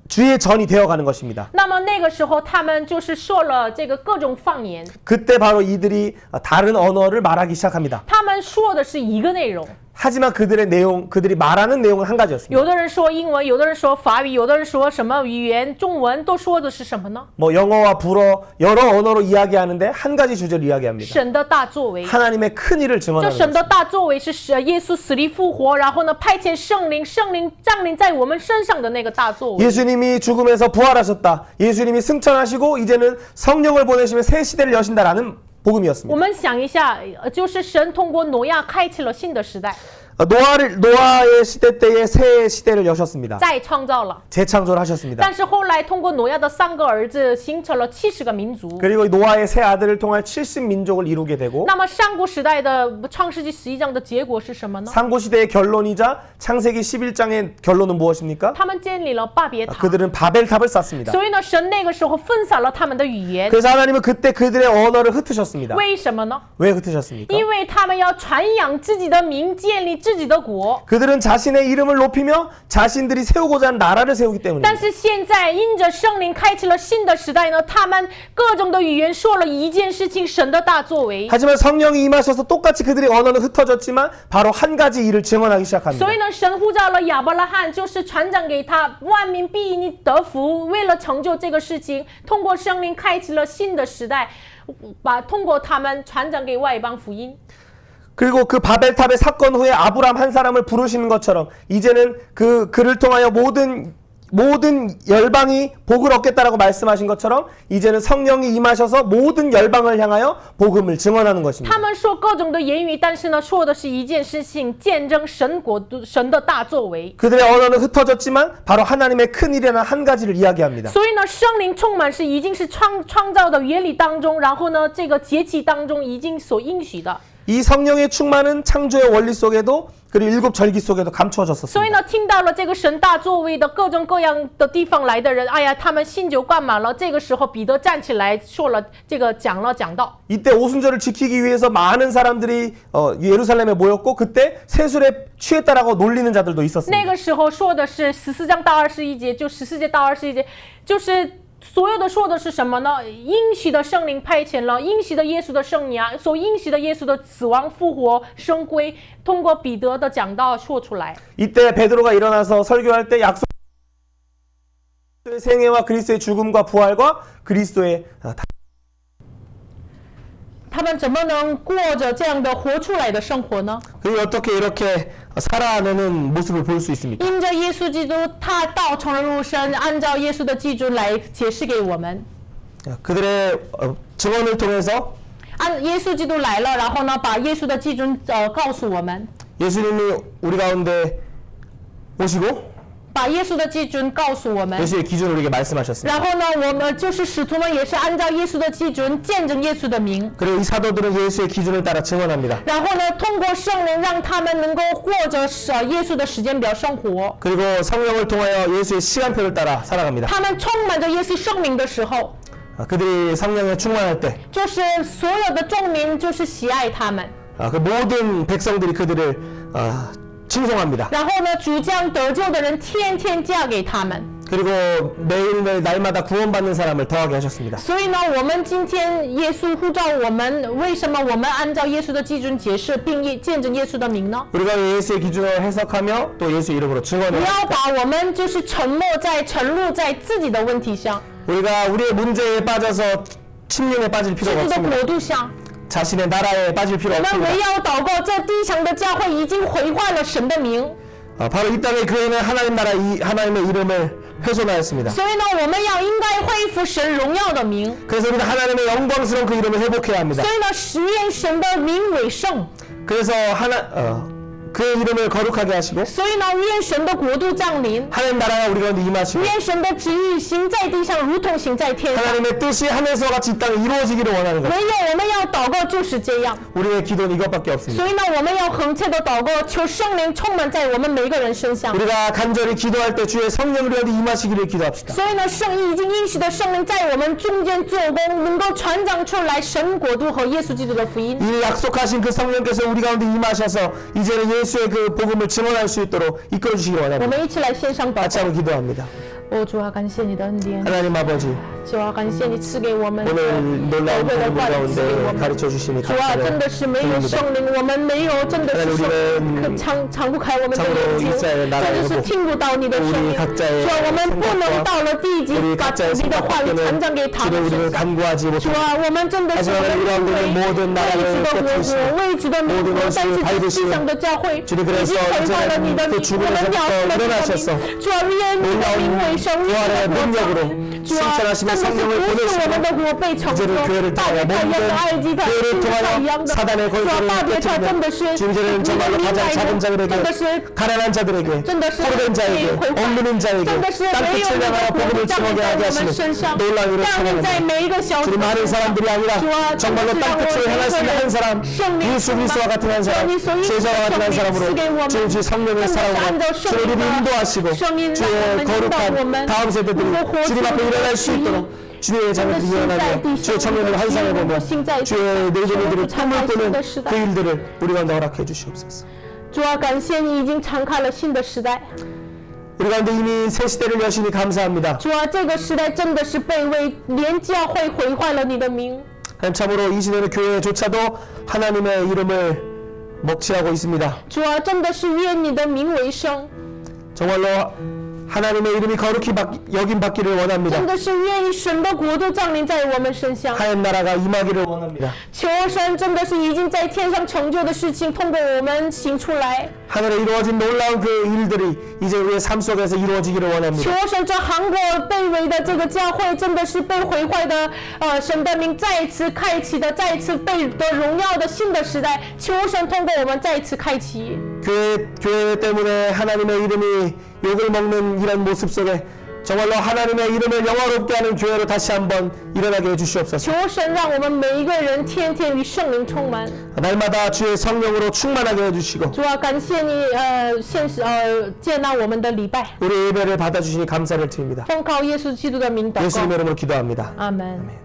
주의 전이 되어가는 것입니다. 那么那个时候，他们就是说了这个各种方言， 그때 바로 이들이 다른 언어를 말하기 시작합니다. 他们说的是一个内容。 하지만 그들의 내용, 그들이 말하는 내용은 한 가지였습니다. 有的人说英文，有的人说法语，有的人说什么语言，中文都说的是什么呢？ 뭐 영어와 불어 여러 언어로 이야기하는데 한 가지 주제를 이야기합니다. 神的大作为， 하나님의 큰 일을 这 증언하는 神的 것입니다. 大作为是耶稣死里复活，然后呢派遣圣灵，圣灵降临在我们身上的那个大作为。 예수님이 죽음에서 부활하셨다. 예수님이 승천하시고 이제는 성령을 보내시며 새 시대를 여신다라는 복음이었습니다. 我们想一下，就是神通过挪亚开启了新的时代， 노아의 시대 때에 새 시대를 여셨습니다. 再创造了。 재창조를 하셨습니다. 但是后来通过挪亚的3个儿子，形成了70个民族。 그리고 노아의 새 아들을 통해 70민족을 이루게 되고 那么上古时代的创世纪11章的结果是什么呢？ 상고 시대의 결론이자 창세기 11장의 결론은 무엇입니까? 他们建立了巴别塔。 그들은 바벨탑을 쌓습니다. 所以呢，神那个时候分散了他们的语言。 그래서 하나님은 그때 그들의 언어를 흩으셨습니다. 为什么呢？ 왜 흩으셨습니까? 因为他们要传扬自己的名，建立自己的国。 그들은 자신의 이름을 높이며 자신들이 세우고자 하는 나라를 세우기 但 때문입니다. 是现在因着圣灵开启了新的时代呢，他们各种的语言说了一件事情，神的大作为。 하지만 성령이 임하셔서 똑같이 그들의 언어는 흩어졌지만 바로 한 가지 일을 증언하기 시작합니다. 所以呢，神呼召了亚伯拉罕，就是传讲给他，万民必因你得福。为了成就这个事情，通过圣灵开启了新的时代，通过他们传讲给外邦福音。 그리고 그 바벨탑의 사건 후에 아브람 한 사람을 부르시는 것처럼 이제는 그를 통하여 모든 열방이 복을 얻겠다라고 말씀하신 것처럼 이제는 성령이 임하셔서 모든 열방을 향하여 복음을 증언하는 것입니다. 他们说各种的言语，但是呢，说的是一件事情，见证神国度、神的大作为。 그들의 언어는 흩어졌지만 바로 하나님의 큰 일이라는 한 가지를 이야기합니다. 所以呢，圣灵充满是已经是创造的原理当中，然后呢，这个节期当中已经所应许的。 이 성령의 충만은 창조의 원리 속에도 그리고 일곱 절기 속에도 所以 감추어졌습니다. 呢，听到了这个神大作为的各种各样的地方来的人，哎呀，他们心就灌满了。这个时候，彼得站起来说了这个讲道。 이때 오순절을 지키기 위해서 많은 사람들이 예루살렘에 모였고 그때 세술에 취했다라고 놀리는 자들도 那 있었습니다. 个时候说的是14章到21节，就14节到21节，就是。 所有的说的是什么呢？应许的圣灵派遣了，应许的耶稣的生涯，所应许的耶稣的死亡、复活、升归，通过彼得的讲道说出来。 이때 베드로가 일어나서 설교할 때 약속 그리스도의 생애와 그리스도의 죽음과 부활과 그리스도의 他们怎么能过着这样的活出来的生活呢？ 그리고 어떻게 이렇게 살아내는 모습을 볼 수 있습니까? 因着耶稣基督，他道成了肉身，按照耶稣的基准来解释给我们。 그들의 증언을 통해서 按耶稣基督来了，然后呢，把耶稣的基准告诉我们， 예수님이 우리 가운데 오시고 把耶稣的基准告诉我们。 예수의 기준을 우리에게 말씀하셨습니다. 然后呢，我们就是使徒们也是按照耶稣的基准见证耶稣的名。 그리고 이 사도들은 예수의 기준을 따라 증언합니다. 然后呢，通过圣灵让他们能够过着耶稣的时间表生活。 그리고 성령을 통하여 예수의 시간표를 따라 살아갑니다. 他们充满着耶稣生命的时候， 그들이 성령에 충만할 때 就是所有的众民就是喜爱他们。 그 모든 백성들이 그들을 칭송합니다. 然后呢，主将得救的人天天嫁给他们。 그리고 매일매일 날마다 구원받는 사람을 더하게 하셨습니다. 所以呢，我们今天耶稣呼召我们，为什么我们按照耶稣的基准解释，并见证耶稣的名呢？ 우리가 예수의 기준을 해석하며 또 예수 이름으로 不 증언을 要把我们就是沉入在自己的问题上， 우리가 우리의 문제에 빠져서 침륜에 빠질 自 필요가 己的 없습니다. 国度上。 자신의 나라에 빠질 필요 我们 없습니다. 唯要祷告，这地上的教会已经毁坏了神的名。 바로 이 땅의 교회는 하나님 나라 하나님의 이름을 훼손하였습니다. 所以呢，我们应该恢复神荣耀的名。 그래서 우리가 하나님의 영광스러운 그 이름을 회복해야 합니다. 所以呢，实验神的名为圣。 그래서 그 이름을 거룩하게 하시고 所以呢，愿神的国度降临， 하나님 나라가 우리 가운데 임하시고 愿神的旨意行在地上，如同行在天上。 하나님의 뜻이 하늘에서 같이 이 땅에 이루어지기를 원하는 것. 唯有我们要祷告就是这样。 우리의 기도는 이것밖에 없습니다. 所以呢，我们要恒切的祷告，求圣灵充满在我们每个人身上。 우리가 간절히 기도할 때 주의 성령 우리 가운데 임하시기를 기도합시다. 所以呢，圣意已经应许的圣灵在我们中间做工，能够传讲出来神国度和耶稣基督的福音。 이 약속하신 그 성령께서 우리 가운데 임하셔서 이제는 예수의 그 복음을 증언할 수 있도록 이끌어 주시기 我 원합니다. 们一起来献上祷 같이 告。 한번 기도합니다. 主啊，感谢你的恩典。 하나님 아버지 主啊，感谢你赐给我们 오늘 놀라운 복음 가운데 가르쳐 주시니 主啊，真的是没有圣灵，我们没有真的是敞不开我们的眼睛，真的是听不到你的声音。主啊，我们不能到了地级把你的话语传讲给他们。主啊，我们真的是为主的名国，但是地上的教会已经毁坏了你的名，我们藐视了你的名。主啊，愿你的名为圣，为你的国。主啊，真的是不是我们的国被成就，大别太阳的埃及的新太阳的，主啊，大别太真的是你的民来的，真的是 가난한 자들에게, 포로된 자에게, 억누른 자에게, 땅끝을 향하여 복음을 증언하게 하시는 놀라운 일을 찬양합니다. 주님 많은 사람들이 아니라 정말로 땅끝을 향할 수 있는 한 사람, 예수 그리스도와 같은 한 사람, 제자와 같은 한 사람으로 주님 주의 성령의 사랑으로 주를 인도하시고 주의 거룩한 다음 세대들이 주님 앞에 일어날 수 있도록 주의 자녀들이 일어나며 주의 청년을 환상해보며 주의 내조들을 꿈을 꾸는 그 일들을 우리 가운데 허락해 주시옵소서. 主啊，感谢你已经敞开了新的时代。 우리 가운데 이미 새 시대를 여시니 감사합니다. 主啊，这个时代真的是卑微，连教会毁坏了你的名。 참으로 이 시대의 교회조차도 하나님의 이름을 먹칠하고 있습니다. 主啊，真的是愿你的名为圣。 정말로 하나님의 이름이 거룩히 여김 받기를 원합니다. 真的是愿意神的国度降临在我们身上。 하얀 나라가 임하기를 원합니다. 求神真的是已经在天上成就的事情，通过我们行出来。 하늘에 이루어진 놀라운 그 일들이 이제 우리의 삶 속에서 이루어지기를 원합니다. 求神这韩国卑微的这个教会，真的是被毁坏的，神的名再一次开启的，再一次被得荣耀的新的时代。求神通过我们再一次开启。 교회 때문에 하나님의 이름이 욕을 먹는 이런 모습 속에 정말로 하나님의 이름을 영화롭게 하는 교회로 다시 한번 일어나게 해주시옵소서. 求神让我们每一个人天天与圣灵充满。 날마다 주의 성령으로 충만하게 해주시고. 主啊，感谢你接纳我们的礼拜。 우리 예배를 받아주시니 감사를 드립니다. 奉靠耶稣基督的名祷告。 예수님의 이름으로 기도합니다. 아멘.